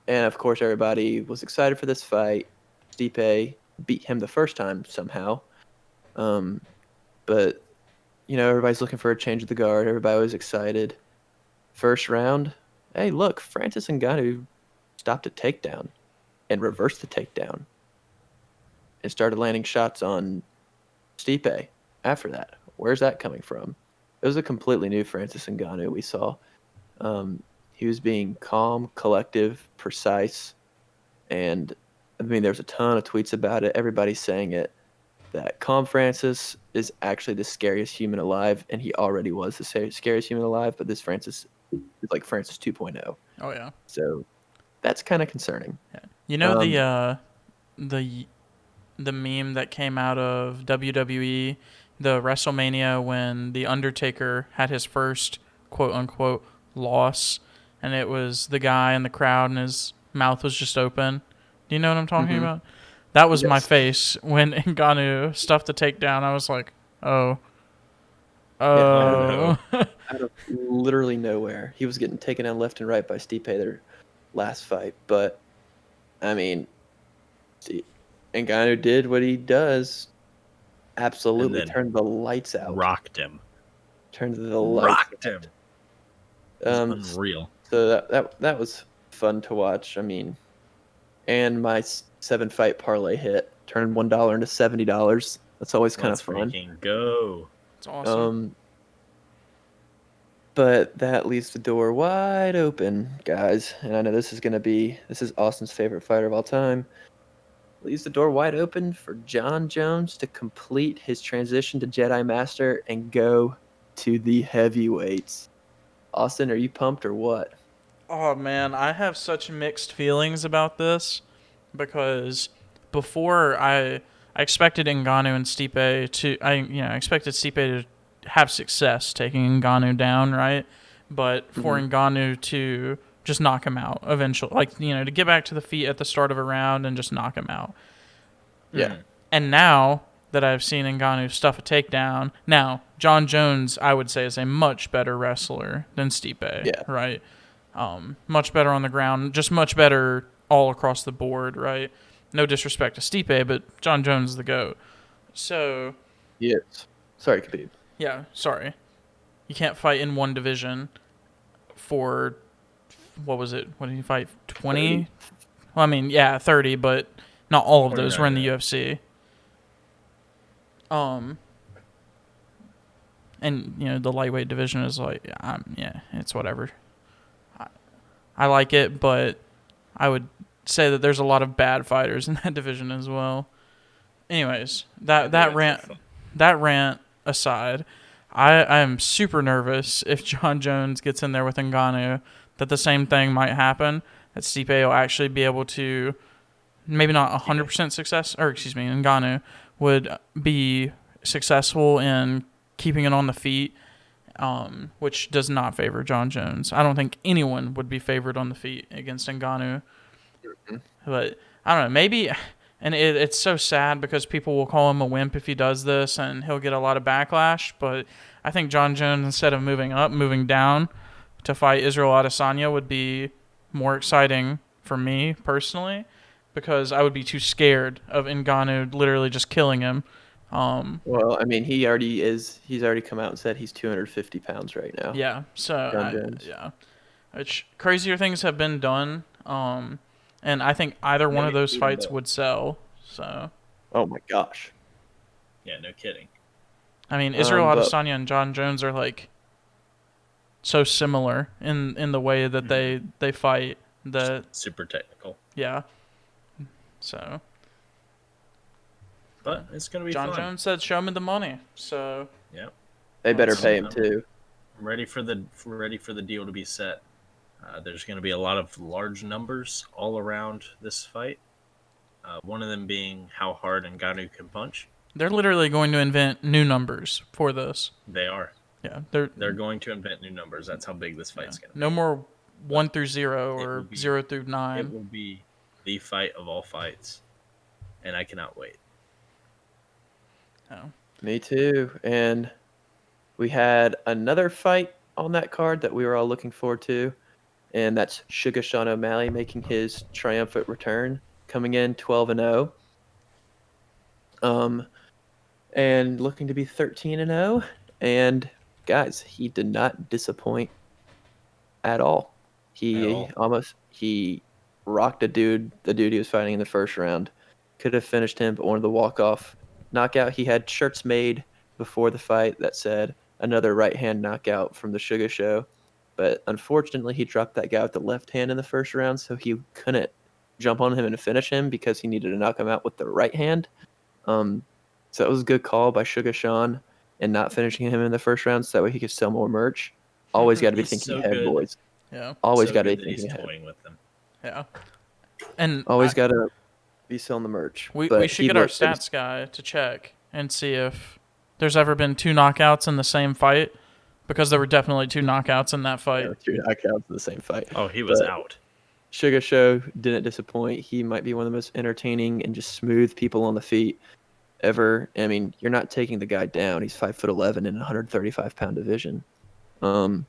And of course, everybody was excited for this fight. Stipe beat him the first time somehow. But, everybody's looking for a change of the guard. Everybody was excited. First round, hey, look, Francis Ngannou stopped a takedown and reversed the takedown and started landing shots on Stipe after that. Where's that coming from? It was a completely new Francis Ngannou we saw. He was being calm, collective, precise, and there's a ton of tweets about it. Everybody's saying it, that calm Francis is actually the scariest human alive, and he already was the scariest human alive, but this Francis is like Francis 2.0. Oh yeah. So that's kind of concerning. Yeah. You know the meme that came out of WWE, the WrestleMania when the Undertaker had his first quote unquote loss, and it was the guy in the crowd and his mouth was just open. Do you know what I'm talking about? That was my Yes. face when Ngannou stuffed the takedown. I was like, oh. Out of literally nowhere. He was getting taken down left and right by Stipe their last fight. But, Ngannou did what he does. Absolutely And then turned the lights out. Rocked him. Turned the lights Rocked him. Unreal. So that was fun to watch. And my 7-fight parlay hit turned $1 into $70. That's always kind of fun. Let's freaking go. It's awesome. But that leaves the door wide open, guys. And I know this is Austin's favorite fighter of all time. Leaves the door wide open for John Jones to complete his transition to Jedi Master and go to the heavyweights. Austin, are you pumped or what? Oh man, I have such mixed feelings about this because before I expected Ngannou and Stipe to I expected Stipe to have success taking Ngannou down, right? But for Ngannou to just knock him out eventually, to get back to the feet at the start of a round and just knock him out. Yeah. And now that I've seen Ngannou stuff a takedown, now John Jones I would say is a much better wrestler than Stipe, right? Much better on the ground, just much better all across the board, right? No disrespect to Stipe, but John Jones is the GOAT. So, Yes. Sorry, Khabib. Yeah, sorry. You can't fight in one division for, what was it? What did he fight? 20? 30. Well, 30, but not all of those were in the 29, UFC. And, the lightweight division is it's whatever. I like it, but I would say that there's a lot of bad fighters in that division as well. Anyways, that rant aside, I am super nervous if John Jones gets in there with Ngannou that the same thing might happen, that Stipe will actually be able to, maybe not 100% success, or excuse me, Ngannou would be successful in keeping it on the feet, which does not favor John Jones. I don't think anyone would be favored on the feet against Ngannou. But I don't know, maybe, and it's so sad because people will call him a wimp if he does this, and he'll get a lot of backlash. But I think John Jones, instead of moving up, moving down to fight Israel Adesanya would be more exciting for me personally, because I would be too scared of Ngannou literally just killing him. Well, he already is. He's already come out and said he's 250 pounds right now. Yeah. So John Jones. Which crazier things have been done. And I think either one of those fights would sell. So. Oh my gosh. Yeah, no kidding. Israel Adesanya and John Jones are so similar in the way that they fight. Super technical. Yeah. So. But it's gonna be John fun. Jones said, "Show me the money." So. Yeah. They better pay him too. I'm ready for the deal to be set. There's going to be a lot of large numbers all around this fight. One of them being how hard Ngannou can punch. They're literally going to invent new numbers for this. They are. Yeah, They're going to invent new numbers. That's how big this fight's going to be. no more But 1 through 0 it will or be 0 through it 9. will be the fight of all fights, and I cannot wait. Oh. Me too. And we had another fight on that card that we were all looking forward to, and that's Sugar Sean O'Malley making his triumphant return, coming in 12-0. And looking to be 13-0. And guys, he did not disappoint at all. At all. He rocked the dude he was fighting in the first round. Could have finished him, but wanted the walk-off knockout. He had shirts made before the fight that said another right hand knockout from the Sugar Show. But unfortunately, he dropped that guy with the left hand in the first round, so he couldn't jump on him and finish him because he needed to knock him out with the right hand. So it was a good call by Sugar Sean and not finishing him in the first round so that way he could sell more merch. Always got to be He's thinking so ahead, good. boys. Yeah. Always So got to be good that he's thinking ahead. toying with them. Yeah. And Always got to be selling the merch. we But should he get our looked- stats guy to check and see if there's ever been 2 knockouts in the same fight, because there were definitely 2 knockouts in that fight. There were 2 knockouts in the same fight. Oh, he was But out. Sugar Show didn't disappoint. He might be one of the most entertaining and just smooth people on the feet ever. I mean, you're not taking the guy down. He's 5'11" in a 135-pound division. I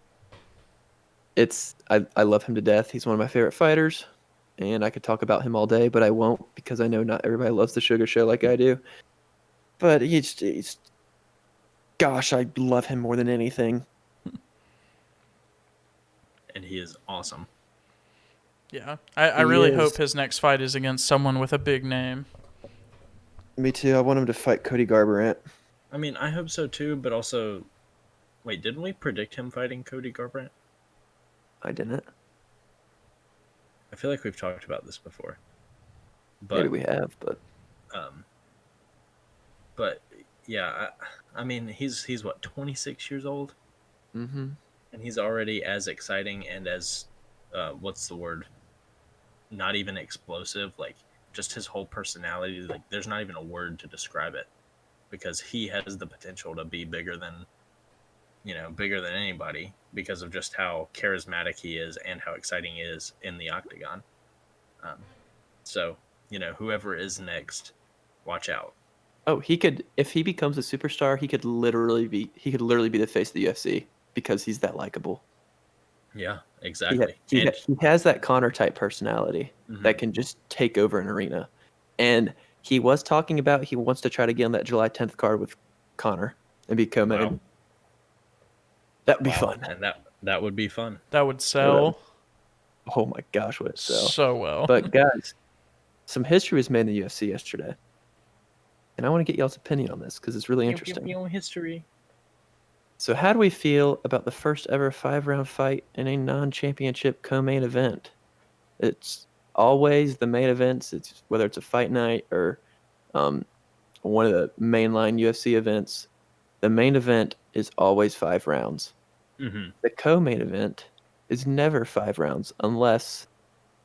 love him to death. He's one of my favorite fighters, and I could talk about him all day, but I won't because I know not everybody loves the Sugar Show like I do. But he's gosh, I love him more than anything. And he is awesome. Yeah. I really hope his next fight is against someone with a big name. Me too. I want him to fight Cody Garbrandt. I mean, I hope so too, but also, wait, didn't we predict him fighting Cody Garbrandt? I didn't. I feel like we've talked about this before. But, Maybe we have, but yeah, I mean, he's what, 26 years old, mm-hmm. and he's already as exciting and as what's the word? Not even explosive. Like, just his whole personality. Like, there's not even a word to describe it, because he has the potential to be bigger than anybody because of just how charismatic he is and how exciting he is in the octagon. So, whoever is next, watch out. Oh, he could, if he becomes a superstar, he could literally be the face of the UFC because he's that likable. Yeah, exactly. He has that Connor type personality that can just take over an arena. And he was talking about he wants to try to get on that July 10th card with Connor and be co-main. Wow. That would be fun. And that would be fun. That would sell Oh my gosh, would it sell? so well. But guys, some history was made in the UFC yesterday. And I want to get y'all's opinion on this because it's really interesting. History. So how do we feel about the first ever 5-round fight in a non-championship co-main event? It's always the main events. It's whether it's a fight night or one of the mainline UFC events. The main event is always 5 rounds. Mm-hmm. The co-main event is never 5 rounds unless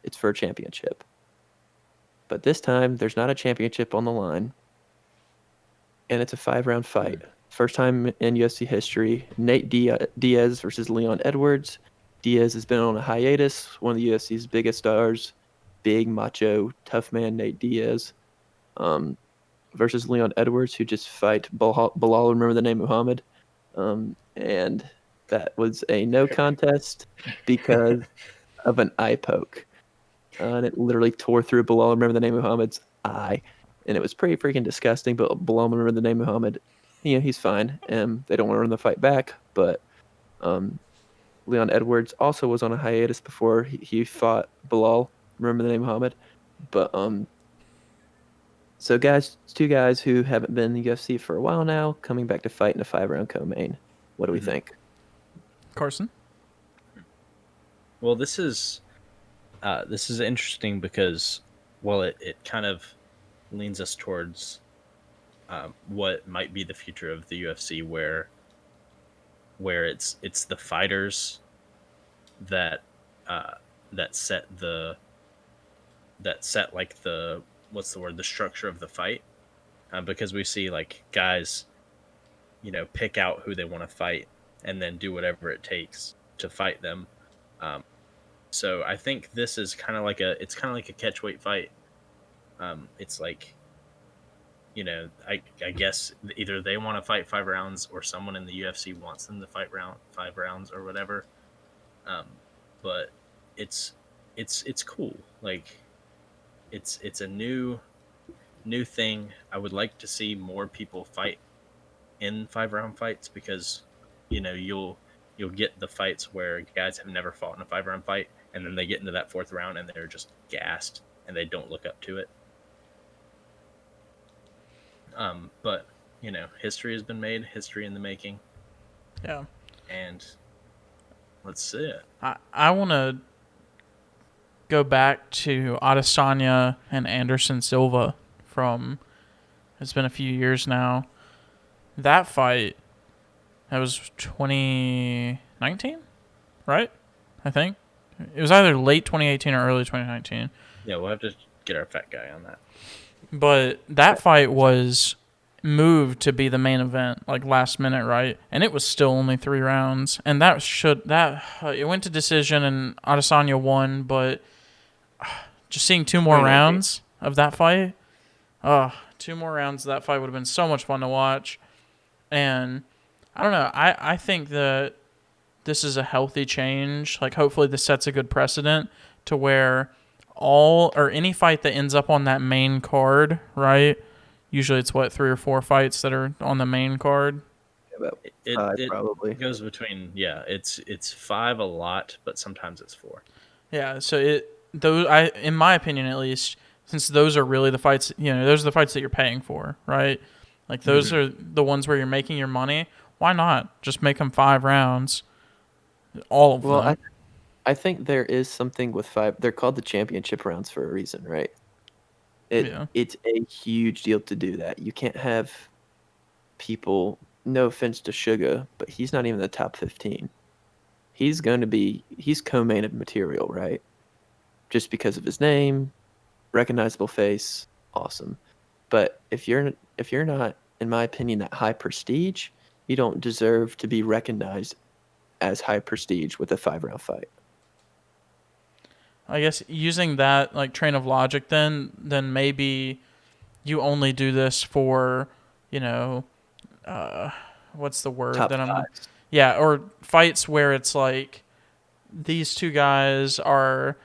it's for a championship. But this time, there's not a championship on the line, and it's a 5-round fight. First time in UFC history. Nate Diaz versus Leon Edwards. Diaz has been on a hiatus. One of the UFC's biggest stars, big macho tough man Nate Diaz, versus Leon Edwards, who just fight Bilal. Remember the name Muhammad, and that was a no contest because of an eye poke, and it literally tore through Bilal. Remember the name Muhammad's eye, and it was pretty freaking disgusting. But Bilal, remember the name Muhammad. He's fine. They don't want to run the fight back, but Leon Edwards also was on a hiatus before he fought Bilal. Remember the name Muhammad? But so guys, 2 guys who haven't been in the UFC for a while now, coming back to fight in a 5-round co-main. What do we think? Carson? Well, this is interesting because, well, it kind of leans us towards what might be the future of the UFC, where it's the fighters that set like the what's the word, the structure of the fight, because we see like guys, pick out who they want to fight and then do whatever it takes to fight them. Um, so I think this is it's kind of like a catch weight fight. It's like, I guess either they want to fight 5 rounds or someone in the UFC wants them to fight 5 rounds or whatever. Um, but it's cool. Like it's a new thing. I would like to see more people fight in 5 round fights because you'll get the fights where guys have never fought in a 5 round fight and then they get into that fourth round and they're just gassed and they don't look up to it. But history has been made, history in the making, Yeah. and let's see it. I want to go back to Adesanya and Anderson Silva from, it's been a few years now. That fight, that was 2019, right? I think. It was either late 2018 or early 2019. Yeah, we'll have to get our fat guy on that. But that fight was moved to be the main event, like last minute, right? And it was still only 3 rounds, and it went to decision, and Adesanya won. But just seeing 2 more rounds of that fight, 2 more rounds of that fight would have been so much fun to watch. And I don't know, I think that this is a healthy change. Like, hopefully this sets a good precedent to where any fight that ends up on that main card, right? Usually it's 3 or 4 fights that are on the main card. About five, probably. It goes between, it's 5 a lot, but sometimes it's 4. Yeah, so in my opinion at least, since those are really the fights, those are the fights that you're paying for, right? Like those are the ones where you're making your money. Why not just make them 5 rounds? All of them. Well, I think there is something with 5. They're called the championship rounds for a reason, right? It's a huge deal to do that. You can't have people, no offense to Sugar, but he's not even in the top 15. He's co-main material, right? Just because of his name, recognizable face, awesome. But if you're not, in my opinion, that high prestige, you don't deserve to be recognized as high prestige with a 5-round fight. I guess using that like train of logic, then maybe you only do this for, what's the word Top that I'm? fives. Yeah, or fights where it's like these 2 guys are,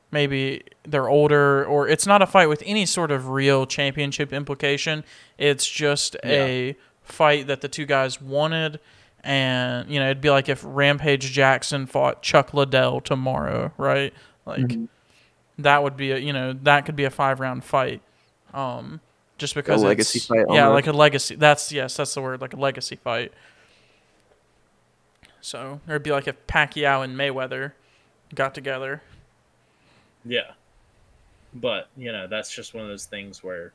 maybe they're older, or it's not a fight with any sort of real championship implication. It's just a fight that the 2 guys wanted. And, it'd be like if Rampage Jackson fought Chuck Liddell tomorrow, right? Like, that would be that could be a 5-round fight. Just because a legacy fight. Yeah, almost. like a legacy. That's the word, like a legacy fight. So, it'd be like if Pacquiao and Mayweather got together. Yeah. But, that's just one of those things where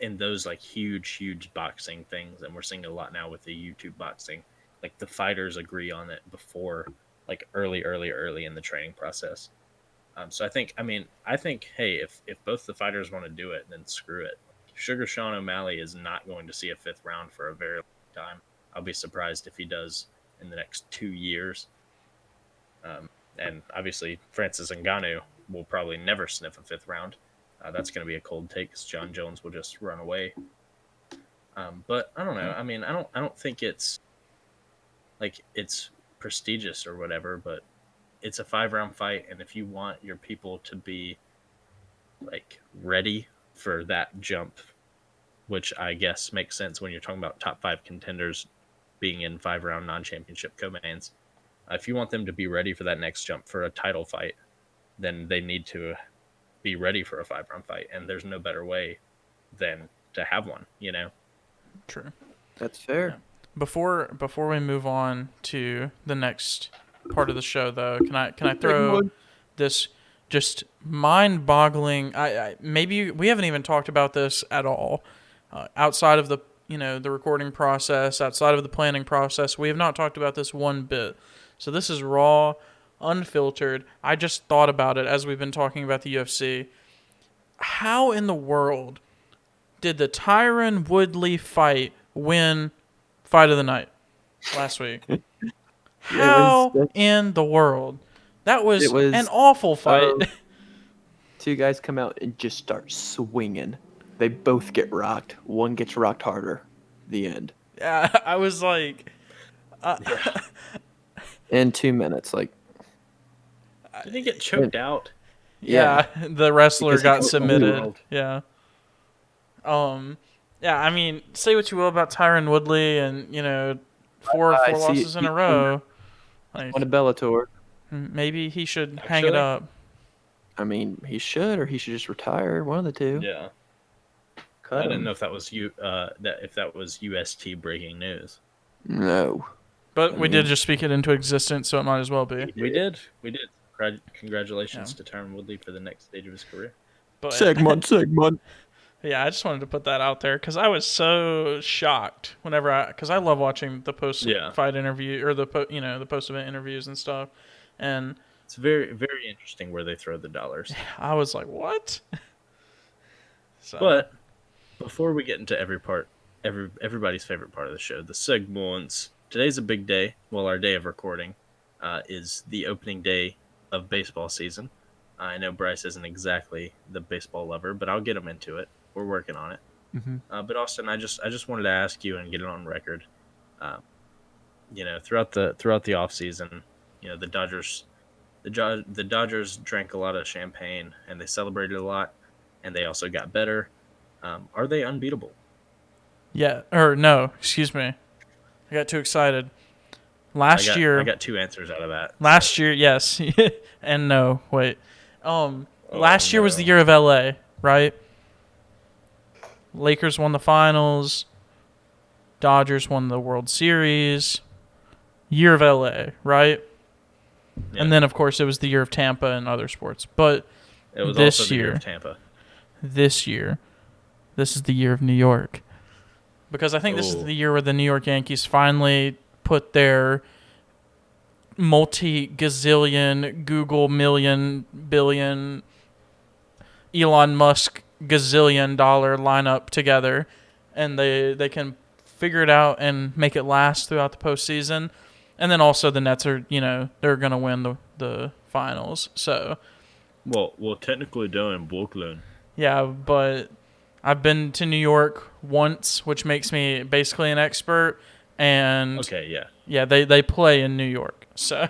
in those like huge boxing things, and we're seeing a lot now with the YouTube boxing, like the fighters agree on it before, like early in the training process. So I think, hey, if both the fighters want to do it, then screw it. Sugar Sean O'Malley is not going to see a 5th round for a very long time. I'll be surprised if he does in the next 2 years. And obviously Francis Ngannou will probably never sniff a 5th round. That's going to be a cold take because John Jones will just run away. But I don't know. I don't think it's like it's prestigious or whatever, but it's a 5-round fight, and if you want your people to be like ready for that jump, which I guess makes sense when you're talking about top 5 contenders being in 5-round non-championship co-mains. If you want them to be ready for that next jump for a title fight, then they need to be ready for a 5-round fight, and there's no better way than to have one. True. That's fair. Yeah. Before we move on to the next part of the show, though, can I throw this just mind-boggling? Maybe we haven't even talked about this at all outside of the the recording process, outside of the planning process. We have not talked about this one bit. So this is raw, unfiltered. I just thought about it as we've been talking about the UFC. how in the world did the Tyron Woodley fight win Fight of the Night last week? How in the world? That was It was an awful fight. two guys come out and just start swinging. They both get rocked. One gets rocked harder. The end. Yeah, I was like, In 2 minutes, like. Did he get choked out? yeah, the wrestler Because he got goes submitted. world. Yeah. Yeah, I mean, say what you will about Tyron Woodley and, four I see losses in a row. Like, on a Bellator. maybe he should hang it Actually? up. I mean, he should, or he should just retire. One of the two. Yeah. Cut I him. didn't know if that was that was UST breaking news. No. But I we did mean- just speak it into existence, so it might as well be. We did. Congratulations to Tyron Woodley for the next stage of his career. But Segment. yeah, I just wanted to put that out there because I was so shocked because I love watching the post-fight interview or the post-event interviews and stuff, and It's very, very interesting where they throw the dollars. I was like, what? So, But before we get into everybody's favorite part of the show, the segments. Today's a big day. Well, our day of recording is the opening day of baseball season. I know Bryce isn't exactly the baseball lover, but I'll get him into it. We're working on it. But Austin, I just wanted to ask you and get it on record. Throughout the off season, the Dodgers drank a lot of champagne and they celebrated a lot, and they also got better. Are they unbeatable? yeah, or no, excuse me, I got too excited. Last year, I got two answers out of that. Last year, yes, and no. Wait, last year was the year of LA, right? Lakers won the finals. Dodgers won the World Series. Year of LA, right? Yeah. And then, of course, it was the year of Tampa and other sports. But It was this also the year year- of Tampa. this year, this is the year of New York. Because I think this is Ooh. the year where the New York Yankees finally put their multi-gazillion, Google million, billion, Elon Musk gazillion dollar lineup together, and they can figure it out and make it last throughout the postseason. And then also the Nets are, they're going to win the finals. So, Well, technically they're in Brooklyn. yeah, but I've been to New York once, which makes me basically an expert. And Okay, yeah. yeah, they play in New York. So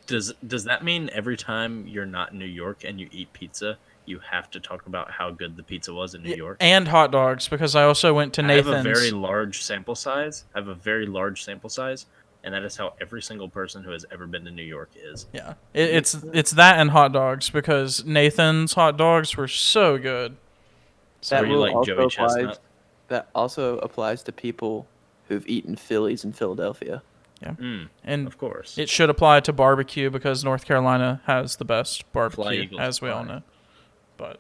Does that mean every time you're not in New York and you eat pizza, you have to talk about how good the pizza was in New York? and hot dogs, because I also went to Nathan's. I have a very large sample size. And that is how every single person who has ever been to New York is. Yeah, it's that and hot dogs, because Nathan's hot dogs were so good. That Were you rule like also Joey applies. Chestnut? That also applies to people who've eaten Phillies in Philadelphia. And Of course. it should apply to barbecue, because North Carolina has the best barbecue, Eagles, as we all fly. know. But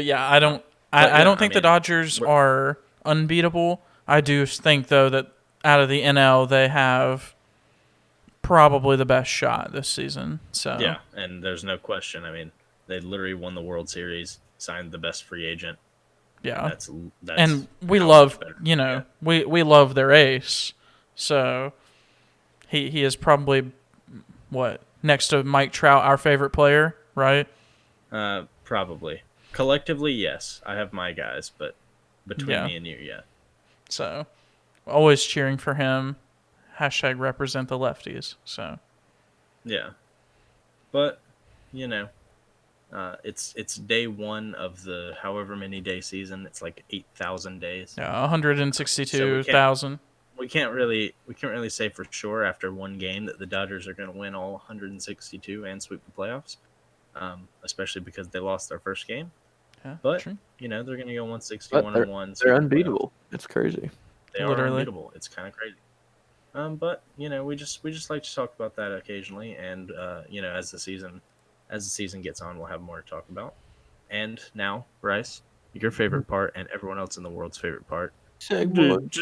yeah, I don't think the mean, Dodgers are unbeatable. I do think, though, that out of the NL they have probably the best shot this season. So Yeah, and there's no question. I mean, they literally won the World Series, signed the best free agent. yeah. That's And we how love, much better. we love their ace. So he is probably, next to Mike Trout, our favorite player, right? Probably. Collectively, yes. I have my guys, but between Yeah. me and you, yeah. So always cheering for him. Hashtag represent the lefties. So Yeah. But, it's day one of the however many day season. It's like 8,000 days. yeah, 162,000. We can't really say for sure after one game that the Dodgers are going to win all 162 and sweep the playoffs, especially because they lost their first game. Yeah, But true. they're going to go 161 and one. They're unbeatable. It's crazy. They are Literally. unbeatable. It's kind of crazy. But we just like to talk about that occasionally, and as the season gets on, we'll have more to talk about. And now, Bryce, your favorite part, and everyone else in the world's favorite part. Segments.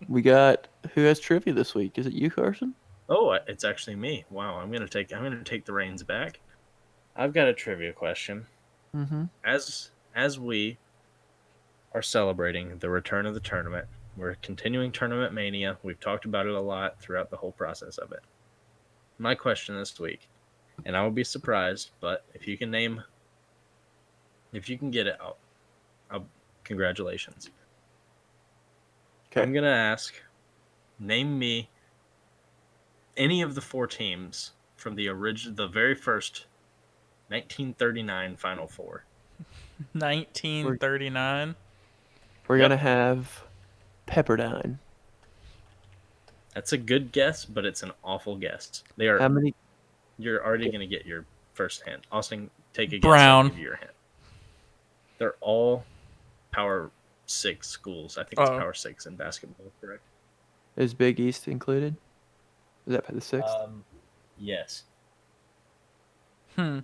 We got who has trivia this week? Is it you, Carson? Oh, it's actually me. Wow, I'm gonna take the reins back. I've got a trivia question. Mm-hmm. As we are celebrating the return of the tournament, we're continuing tournament mania. We've talked about it a lot throughout the whole process of it. My question this week, and I will be surprised, but if you can get it, I'll congratulations. Okay. I'm gonna ask, name me any of the four teams from the very first 1939 Final Four. 1939. We're Yep, gonna have Pepperdine. that's a good guess, but it's an awful guess. They are. How many? You're already gonna get your first hint. Austin, take a guess. I'll Brown. give you your hint. They're all Power Six schools. I think it's Oh, Power Six in basketball, correct? Is Big East included? Is that for the sixth? Yes. I'm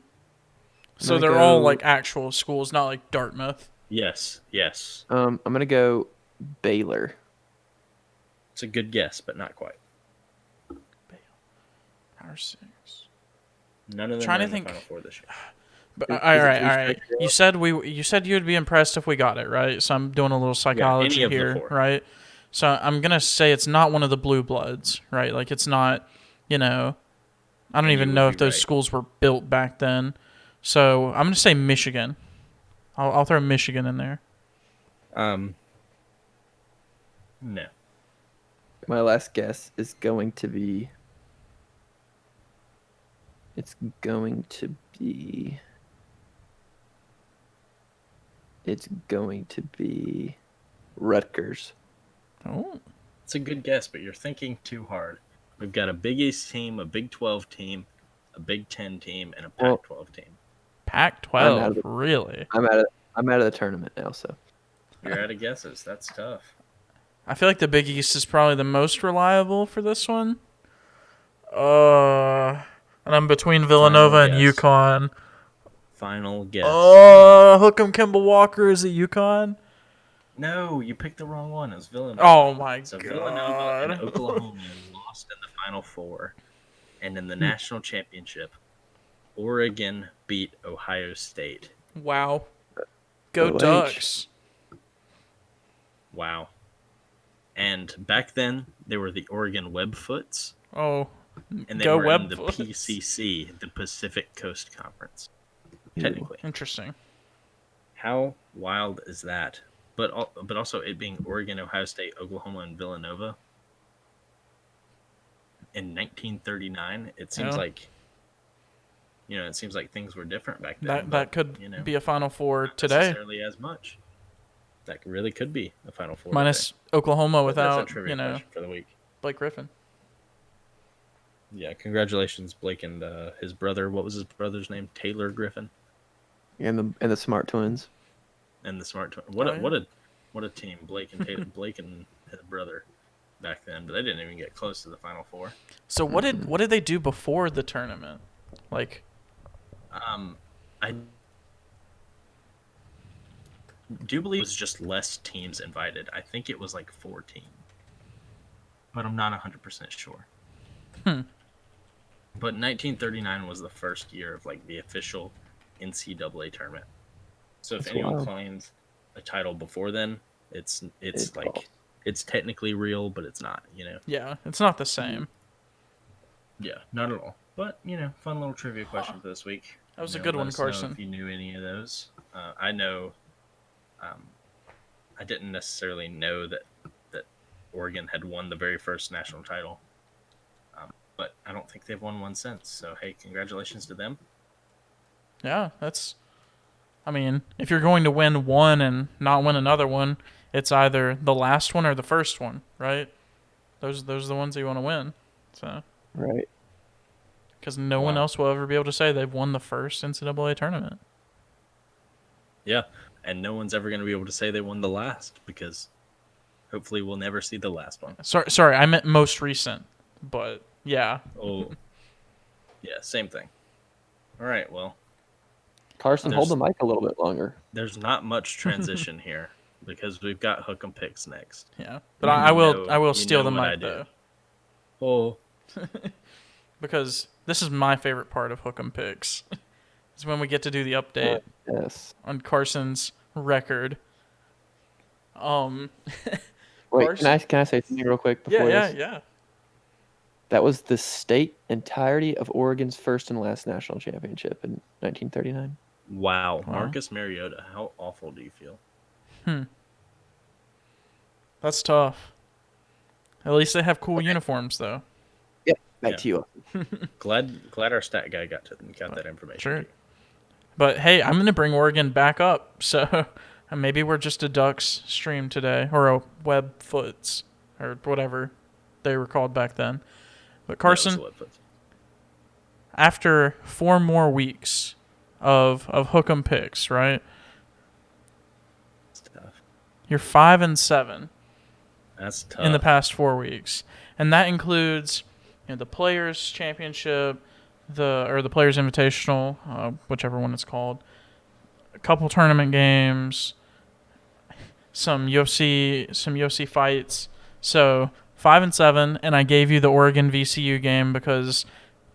so gonna they're all go. like actual schools, not like Dartmouth. Yes. Yes. I'm gonna go Baylor. It's a good guess, but not quite. Power six. None of them Trying are to in the think. Final Four this year. But, Is all it right, three all straight right. in a row? You said you'd be impressed if we got it right. So I'm doing a little Yeah, any psychology of the here, four. right? So I'm gonna say it's not one of the blue bloods, right? Like it's not, you know, I don't And you even would know be if those right. schools were built back then. So I'm gonna say Michigan. I'll throw Michigan in there. No. My last guess is going to be. It's going to be. It's going to be Rutgers. Oh, It's a good guess, but you're thinking too hard. We've got a Big East team, a Big 12 team, a Big 10 team, and a Well, Pac 12 team. I'm out Pac-12, of the. really? I'm out of the tournament now. So You're out of guesses. That's tough. I feel like the Big East is probably the most reliable for this one. And I'm between Final Villanova and guess. UConn. Final guess. Hook'em Kimball Walker is at UConn. No, you picked the wrong one. It was Villanova. Oh my So Villanova and god. Oklahoma lost in the Final Four. And in the national championship, Oregon beat Ohio State. Wow. Go OH. Ducks. Wow. And back then, they were the Oregon Webfoots, Oh, and they go were in the Webfoots. PCC, the Pacific Coast Conference, Ew. technically. Interesting. How wild is that? But also it being Oregon, Ohio State, Oklahoma, and Villanova in 1939. It seems Yeah. like things were different back then. That could be a Final Four not today. necessarily as much. That really could be a Final Four Minus today. Oklahoma But that's a without, trivia question for the week. Blake Griffin. Yeah, congratulations, Blake and his brother. What was his brother's name? Taylor Griffin. And the Smart Twins. And the smart twin. What a team, Blake and Taylor, Blake and his brother back then. But they didn't even get close to the Final Four. So what did they do before the tournament? Like, I do believe it was just less teams invited. I think it was like 14, but I'm not 100% sure. But 1939 was the first year of like the official NCAA tournament. So if That's anyone wild. claims a title before then, it's It's like false. it's technically real, but it's not. yeah, it's not the same. Yeah, not at all. But fun little trivia question for this week. That was a good let one, us know Carson. if you knew any of those, I know. I didn't necessarily know that Oregon had won the very first national title, but I don't think they've won one since. So hey, congratulations to them. Yeah, I mean, if you're going to win one and not win another one, it's either the last one or the first one, right? Those are the ones that you want to win. So, Right. because no one Wow. else will ever be able to say they've won the first NCAA tournament. Yeah, and no one's ever going to be able to say they won the last because hopefully we'll never see the last one. Sorry, I meant most recent, but yeah. Oh, yeah, same thing. All right, well, Carson, hold the mic a little bit longer. there's not much transition here because we've got hook 'em picks next. Yeah, but I will steal the what I mic do. though. Oh, because this is my favorite part of Hook'em Picks. It's when we get to do the update Yes. on Carson's record. Wait, Carson. can I say something real quick Yeah, before yeah, this? yeah. That was the state entirety of Oregon's first and last national championship in 1939. Wow. Wow. Marcus Mariota, how awful do you feel? That's tough. At least they have cool uniforms, though. Yep. Back to you. Glad our stat guy got that information. Sure. Too. But hey, I'm gonna bring Oregon back up. So maybe we're just a Ducks stream today, or a Web Foots, or whatever they were called back then. But Carson, after 4 more weeks of Hook'em Picks, right? That's tough. You're 5-7 That's tough. in the past 4 weeks, and that includes the Players Championship, the Players Invitational, whichever one it's called, a couple tournament games, some UFC fights. So 5-7, and I gave you the Oregon VCU game because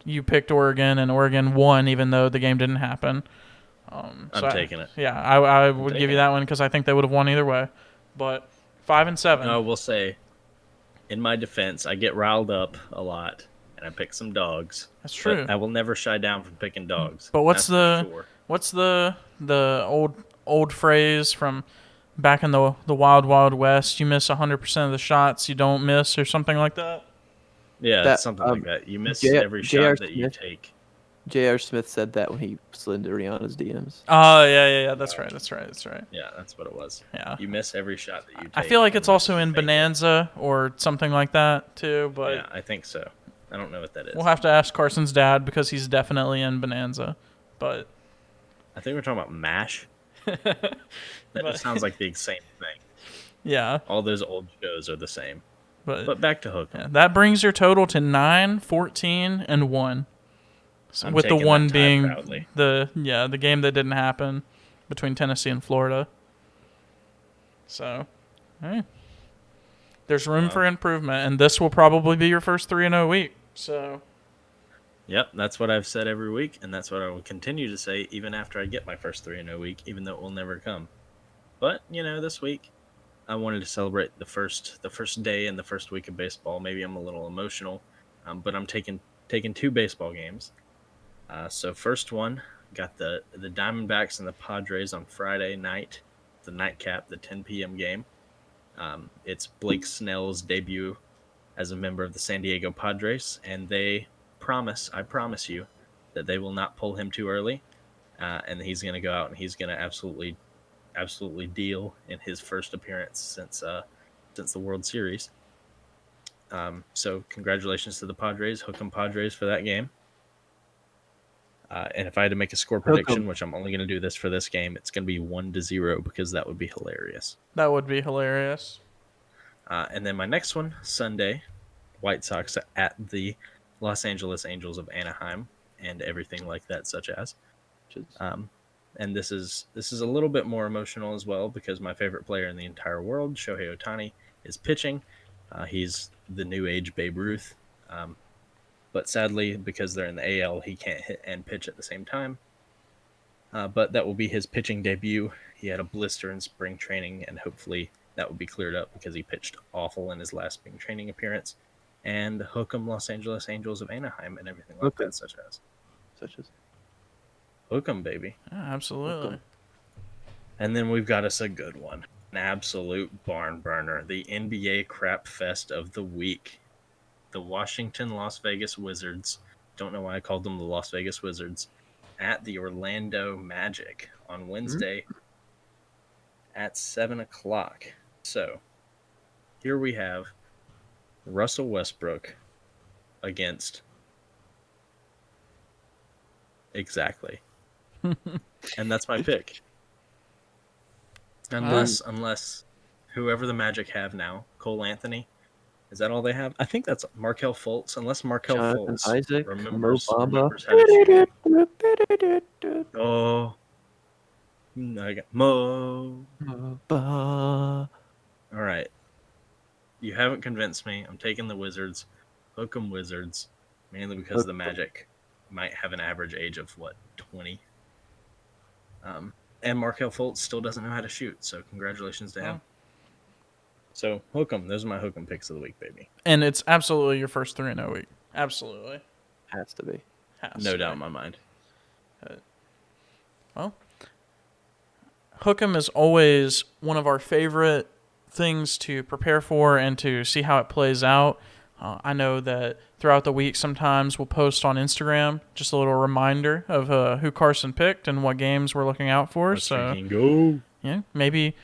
you picked Oregon and Oregon won, even though the game didn't happen. I'm taking it. Yeah, I would give you that one because I think they would have won either way. But 5-7. No, we'll say, in my defense, I get riled up a lot, and I pick some dogs. That's true. But I will never shy down from picking dogs. But what's That's the old phrase from back in the Wild Wild West? You miss 100% of the shots you don't miss, or something like that. Yeah, something like that. You miss every shot that you take. J.R. Smith said that when he slid into Rihanna's DMs. Oh, yeah. That's right. Yeah, that's what it was. Yeah. You miss every shot that you take. I feel like it's also in Bonanza or something like that, too. But yeah, I think so. I don't know what that is. We'll have to ask Carson's dad because he's definitely in Bonanza. But I think we're talking about MASH. That just sounds like the same thing. Yeah. All those old shows are the same. But back to Hook'em. Yeah, that brings your total to 9, 14, and 1. So with the 1 being proudly. the game that didn't happen between Tennessee and Florida. So, hey, there's room for improvement, and this will probably be your first 3-0 week. So, yep, that's what I've said every week, and that's what I will continue to say even after I get my first 3-0 week, even though it will never come. But this week, I wanted to celebrate the first day and the first week of baseball. Maybe I'm a little emotional, but I'm taking 2 baseball games. So first one, got the Diamondbacks and the Padres on Friday night, the nightcap, the 10 p.m. game. It's Blake Snell's debut as a member of the San Diego Padres, and I promise you, that they will not pull him too early, and he's going to go out and he's going to absolutely deal in his first appearance since the World Series. So congratulations to the Padres, Hook'em Padres, for that game. And if I had to make a score prediction, which I'm only going to do this for this game, it's going to be 1-0 because that would be hilarious. That would be hilarious. And then my next one, Sunday, White Sox at the Los Angeles Angels of Anaheim, and everything like that, such as. And this is a little bit more emotional as well because my favorite player in the entire world, Shohei Ohtani, is pitching. He's the new age Babe Ruth. But sadly, because they're in the AL, he can't hit and pitch at the same time. But that will be his pitching debut. He had a blister in spring training, and hopefully that will be cleared up because he pitched awful in his last spring training appearance. And Hook'em Los Angeles Angels of Anaheim and everything like that, such as. Hook'em, baby. Yeah, absolutely. And then we've got us a good one. An absolute barn burner. The NBA crap fest of the week. The Washington Las Vegas Wizards, don't know why I called them the Las Vegas Wizards, at the Orlando Magic on Wednesday at 7 o'clock. So, here we have Russell Westbrook against exactly. And that's my pick. Unless whoever the Magic have now, Cole Anthony, is that all they have? I think that's Markelle Fultz, unless Markelle Jonathan Fultz Isaac, remembers Mo how Bamba. to shoot. Oh, I got Mo. Bamba. All right. You haven't convinced me. I'm taking the Wizards. Hook'em Wizards, mainly because the Magic might have an average age of 20. And Markel Fultz still doesn't know how to shoot, so congratulations to him. So Hook'em, those are my Hook'em picks of the week, baby. And it's absolutely your first 3-0 week. Absolutely. Has to be. No doubt in my mind. Well, Hook'em is always one of our favorite things to prepare for and to see how it plays out. I know that throughout the week, sometimes we'll post on Instagram just a little reminder of who Carson picked and what games we're looking out for. Let's freaking go. Yeah, maybe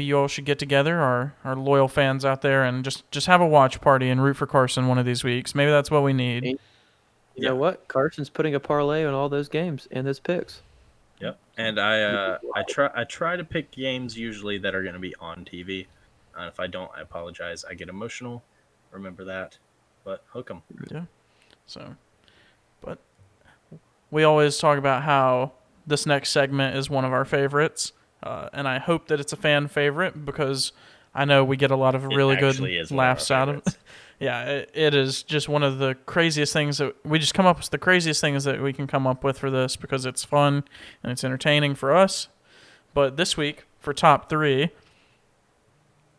you all should get together, our loyal fans out there, and just have a watch party and root for Carson one of these weeks. Maybe that's what we need. You know what? Carson's putting a parlay on all those games and those picks. Yep, and I try to pick games usually that are going to be on TV. If I don't, I apologize. I get emotional. Remember that. But hook 'em. Yeah. So, but we always talk about how this next segment is one of our favorites, and I hope that it's a fan favorite because I know we get a lot of really good laughs out of it. Yeah, it is just one of the craziest things that we just come up with, the craziest things that we can come up with for this because it's fun and it's entertaining for us. But this week, for top 3,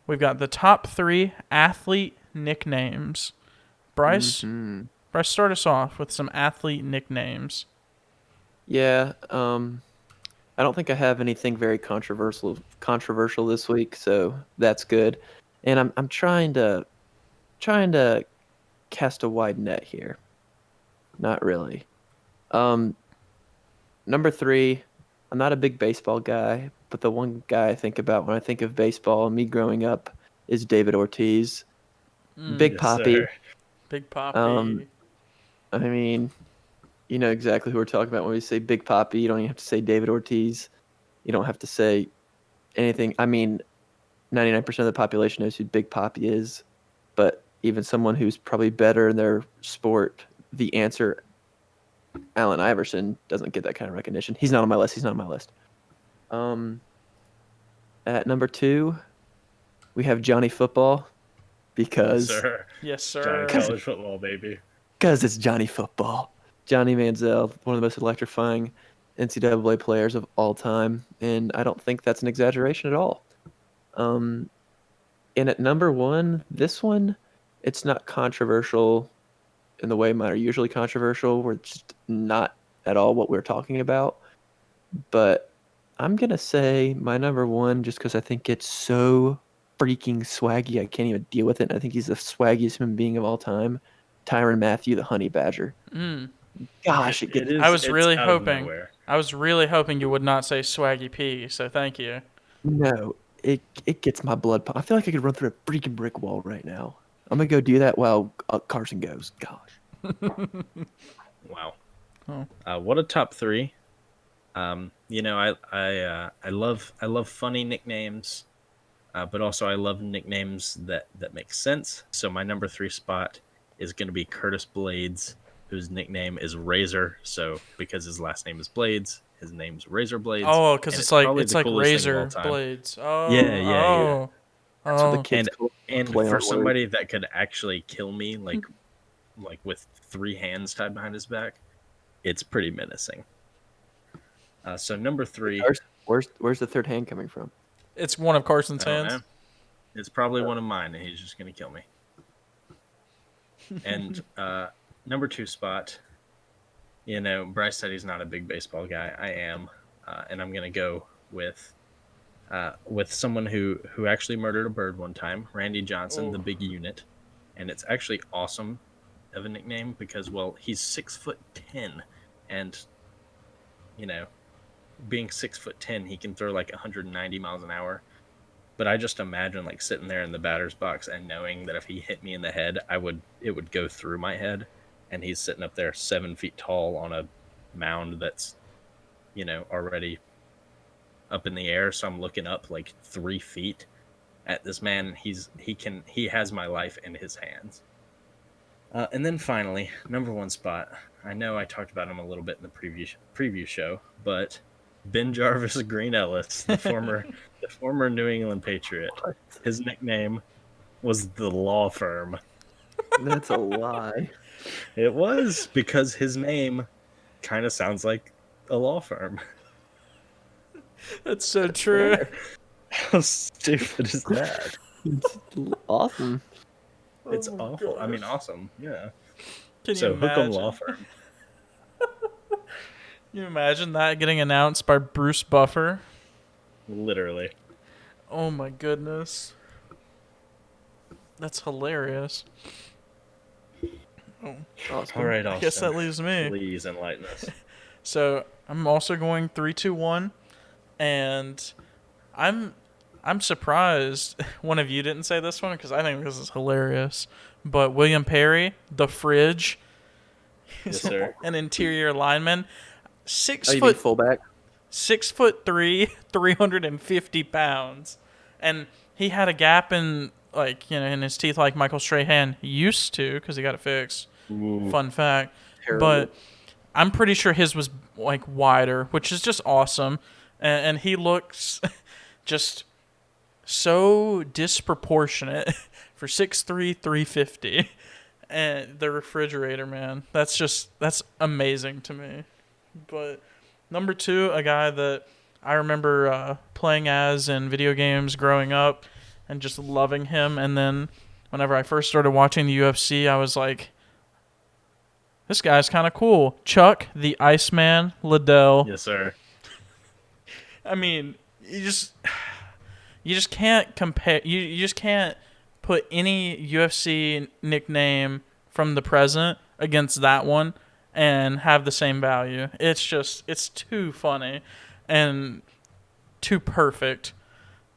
we've got the top 3 athlete nicknames. Bryce, start us off with some athlete nicknames. Yeah, I don't think I have anything very controversial this week, so that's good. And I'm trying to cast a wide net here. Not really. Number 3, I'm not a big baseball guy, but the one guy I think about when I think of baseball, me growing up, is David Ortiz. Big Papi. Sir. Big Papi. I mean, you know exactly who we're talking about when we say Big Papi. You don't even have to say David Ortiz. You don't have to say anything. I mean, 99% of the population knows who Big Papi is, but even someone who's probably better in their sport, the answer, Allen Iverson, doesn't get that kind of recognition. He's not on my list. At number 2, we have Johnny Football because Yes, sir. Johnny College Football, baby. Because it's Johnny Football. Johnny Manziel, one of the most electrifying NCAA players of all time, and I don't think that's an exaggeration at all. And at number 1, this one, it's not controversial in the way mine are usually controversial. We're just not at all what we're talking about. But I'm going to say my number 1 just because I think it's so freaking swaggy. I can't even deal with it. And I think he's the swaggiest human being of all time. Tyrann Mathieu, the Honey Badger. Gosh, it is. I was really hoping you would not say Swaggy P, so thank you. No, it gets my blood pumping. I feel like I could run through a freaking brick wall right now. I'm going to go do that while Carson goes. Gosh. Wow. What a top 3. You know, I love funny nicknames, but also I love nicknames that make sense. So my number 3 spot is going to be Curtis Blades, whose nickname is Razor. So because his last name is Blades, his name's Razor Blades. Oh, because it's like Razor Blades. Oh, yeah. That's what the kids and for somebody that could actually kill me, like with 3 hands tied behind his back, it's pretty menacing. So number 3. Where's the 3rd hand coming from? It's one of Carson's hands. It's probably one of mine, and he's just going to kill me. And number 2 spot, you know, Bryce said he's not a big baseball guy. I am, and I'm going to go with someone who actually murdered a bird one time, Randy Johnson, the Big Unit. And it's actually awesome of a nickname because, well, he's 6'10", and, you know, being 6'10", he can throw like 190 miles an hour. But I just imagine like sitting there in the batter's box and knowing that if he hit me in the head, it would go through my head. And he's sitting up there 7 feet tall on a mound that's, you know, already up in the air. So I'm looking up like 3 feet at this man. He has my life in his hands. And then finally, number 1 spot. I know I talked about him a little bit in the preview show, but Ben Jarvis Green Ellis, the former New England Patriot. His nickname was the Law Firm. That's a lie. It was because his name kind of sounds like a law firm. That's so That's true. fair. How stupid is that? It's awesome. It's Oh my awful. I mean, gosh. awesome. Yeah. Can you So Hook'em imagine? Law Firm. Can you imagine that getting announced by Bruce Buffer? Literally. Oh my goodness. That's hilarious. Oh, Awesome. All right, I guess Austin. that leaves me. Please enlighten us. So I'm also going 3-2-1, and I'm surprised one of you didn't say this one because I think this is hilarious. But William Perry, the Fridge, Yes, he's sir. an interior lineman, six Oh, you mean foot fullback? 6'3", 350 pounds, and he had a gap in in his teeth like Michael Strahan used to because he got it fixed. Ooh. Fun fact, Terrible. but I'm pretty sure his was like wider, which is just awesome, and he looks just so disproportionate for 6'3", 350. And the refrigerator, man, that's amazing to me. But number two, a guy that I remember playing as in video games growing up and just loving him. And then whenever I first started watching the UFC, I was like, this guy's kind of cool. Chuck the Iceman Liddell. Yes, sir. I mean, you just can't compare. You just can't put any UFC nickname from the present against that one and have the same value. It's too funny and too perfect.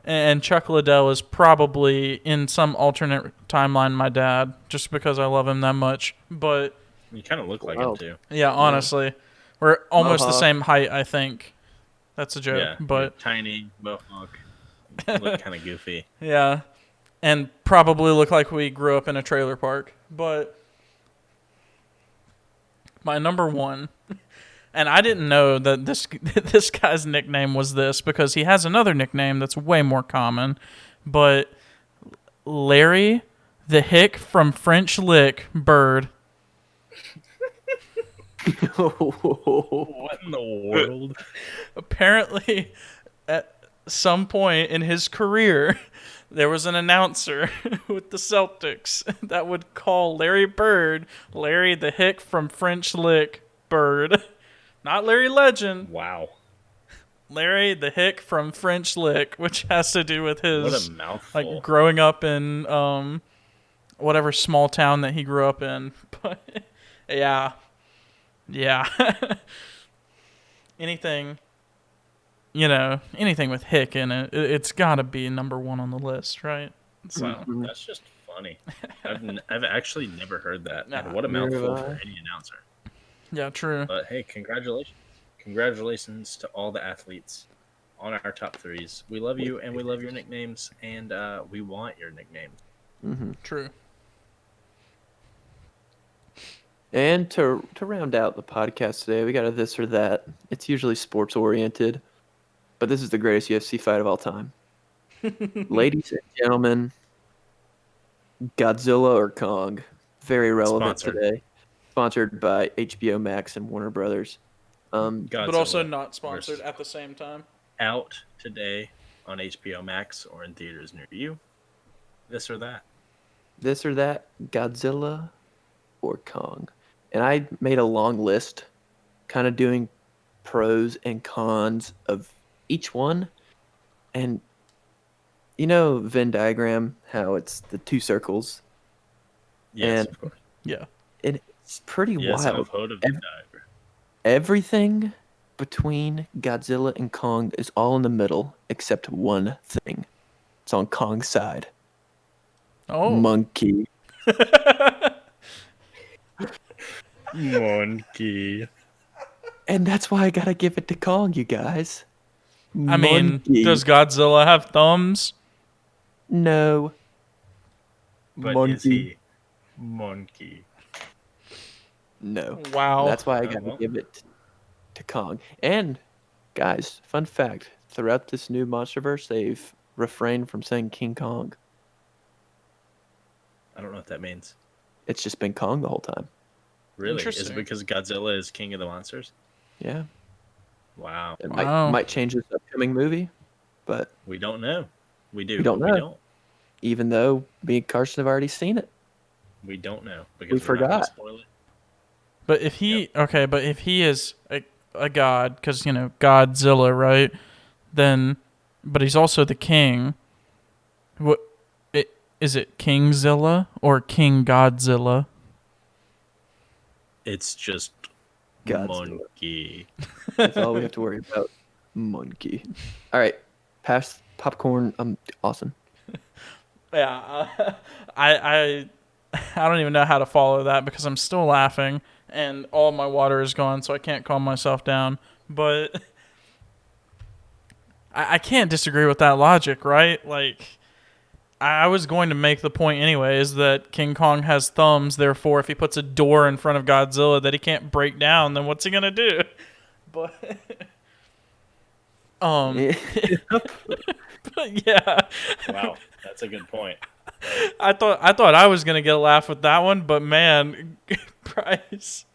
And Chuck Liddell is probably in some alternate timeline my dad, just because I love him that much. But You kind of look like him, Wild. too. yeah, honestly, we're almost the Mohawk. same height, I think. That's a joke, Yeah. You're but tiny, mohawk. Look kind of goofy. yeah, and probably look like we grew up in a trailer park. But my number one, and I didn't know that this guy's nickname was this because he has another nickname that's way more common, but Larry the Hick from French Lick Bird. What in the world? Apparently, at some point in his career, there was an announcer with the Celtics that would call Larry Bird Larry the Hick from French Lick Bird. Not Larry Legend, Wow. Larry the Hick from French Lick, which has to do with What a his mouthful. growing up in whatever small town that he grew up in. But yeah. anything anything with Hick in it, it's got to be number one on the list, right? So That's just funny. I've actually never heard that. Nah, And what a neither mouthful have for I. any announcer. yeah, true. But hey, congratulations. Congratulations to all the athletes on our top threes. We love you and we love your nicknames and we want your nickname. True. And to round out the podcast today, we got a this or that. It's usually sports oriented, but this is the greatest UFC fight of all time. Ladies and gentlemen, Godzilla or Kong? Very relevant Sponsored. today. Sponsored by HBO Max and Warner Brothers. But also Godzilla not sponsored versus- at the same time. out today on HBO Max or in theaters near you. This or that. This or that, Godzilla or Kong? And I made a long list, kind of doing pros and cons of each one. And you know Venn diagram, how it's the two circles. Yes, And- of course. Yeah. It's pretty Yes, wild. I've heard of the diagram. Everything between Godzilla and Kong is all in the middle except one thing. It's on Kong's side. Oh. Monkey. Monkey. And that's why I gotta give it to Kong, you guys. I mean, Monkey. does Godzilla have thumbs? No. But Monkey. is he monkey? No. Wow. That's why I Oh, gotta well. give it to Kong. And guys, fun fact: throughout this new MonsterVerse, they've refrained from saying King Kong. I don't know what that means. it's just been Kong the whole time. Really? Is Interesting. it because Godzilla is king of the monsters? Yeah. Wow. It Wow. might change this upcoming movie, but We don't know. We do, we don't but we know. don't. Even though me and Carson have already seen it. We don't know because We we're not going to forgot. spoil it. But if he but if he is a god, because Godzilla, right? Then, but he's also the king. What? Is it Kingzilla or King Godzilla? It's just Godzilla. monkey. That's all we have to worry about. Monkey. All right. Pass popcorn. Awesome. Yeah, I I don't even know how to follow that because I'm still laughing and all my water is gone, so I can't calm myself down. But I can't disagree with that logic, right? Like, I was going to make the point anyways that King Kong has thumbs, therefore, if he puts a door in front of Godzilla that he can't break down, then what's he gonna do? But but yeah, Wow, that's a good point. I thought I was gonna get a laugh with that one, but man, Bryce.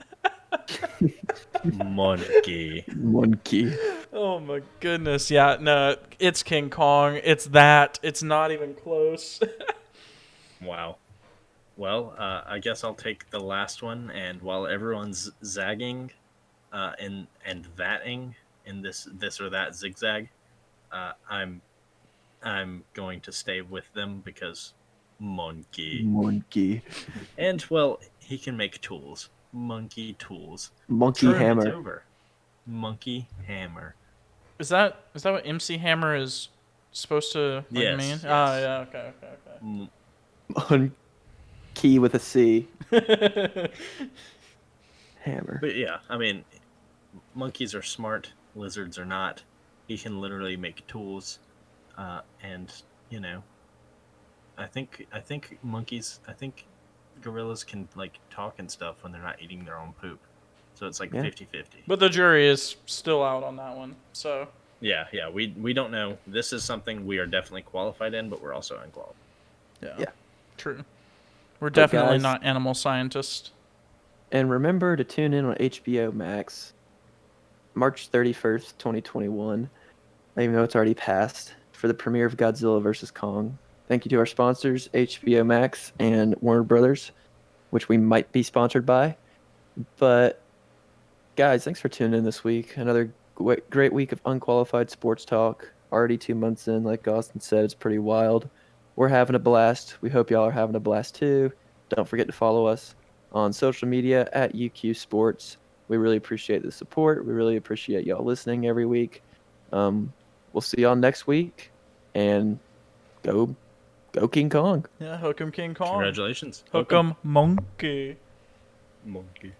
Monkey. Monkey. Oh my goodness, yeah, no, it's King Kong. It's that. It's not even close. Wow. Well, I guess I'll take the last one. And while everyone's zagging, and thatting in this or that zigzag, I'm going to stay with them because monkey. Monkey. And well, he can make tools. Monkey tools. Monkey It's hammer. over. Monkey hammer. Is that what MC Hammer is supposed to Yes, mean? yes. Oh yeah, okay. Monkey with a C. Hammer. But yeah, I mean, monkeys are smart. Lizards are not. He can literally make tools, and you know, I think gorillas can like talk and stuff when they're not eating their own poop. So it's like Yeah. 50-50. But the jury is still out on that one. So Yeah, we don't know. This is something we are definitely qualified in, but we're also unqualified. Yeah. True. We're definitely guys- not animal scientists. And remember to tune in on HBO Max, March 31st, 2021. Even though it's already passed, for the premiere of Godzilla vs. Kong. Thank you to our sponsors, HBO Max and Warner Brothers, which we might be sponsored by. But guys, thanks for tuning in this week. Another great week of unqualified sports talk. Already 2 months in, like Austin said, it's pretty wild. We're having a blast. We hope y'all are having a blast too. Don't forget to follow us on social media at UQ Sports. We really appreciate the support. We really appreciate y'all listening every week. We'll see y'all next week, and go King Kong. Yeah, hook 'em King Kong. Congratulations. Hook 'em monkey. Monkey.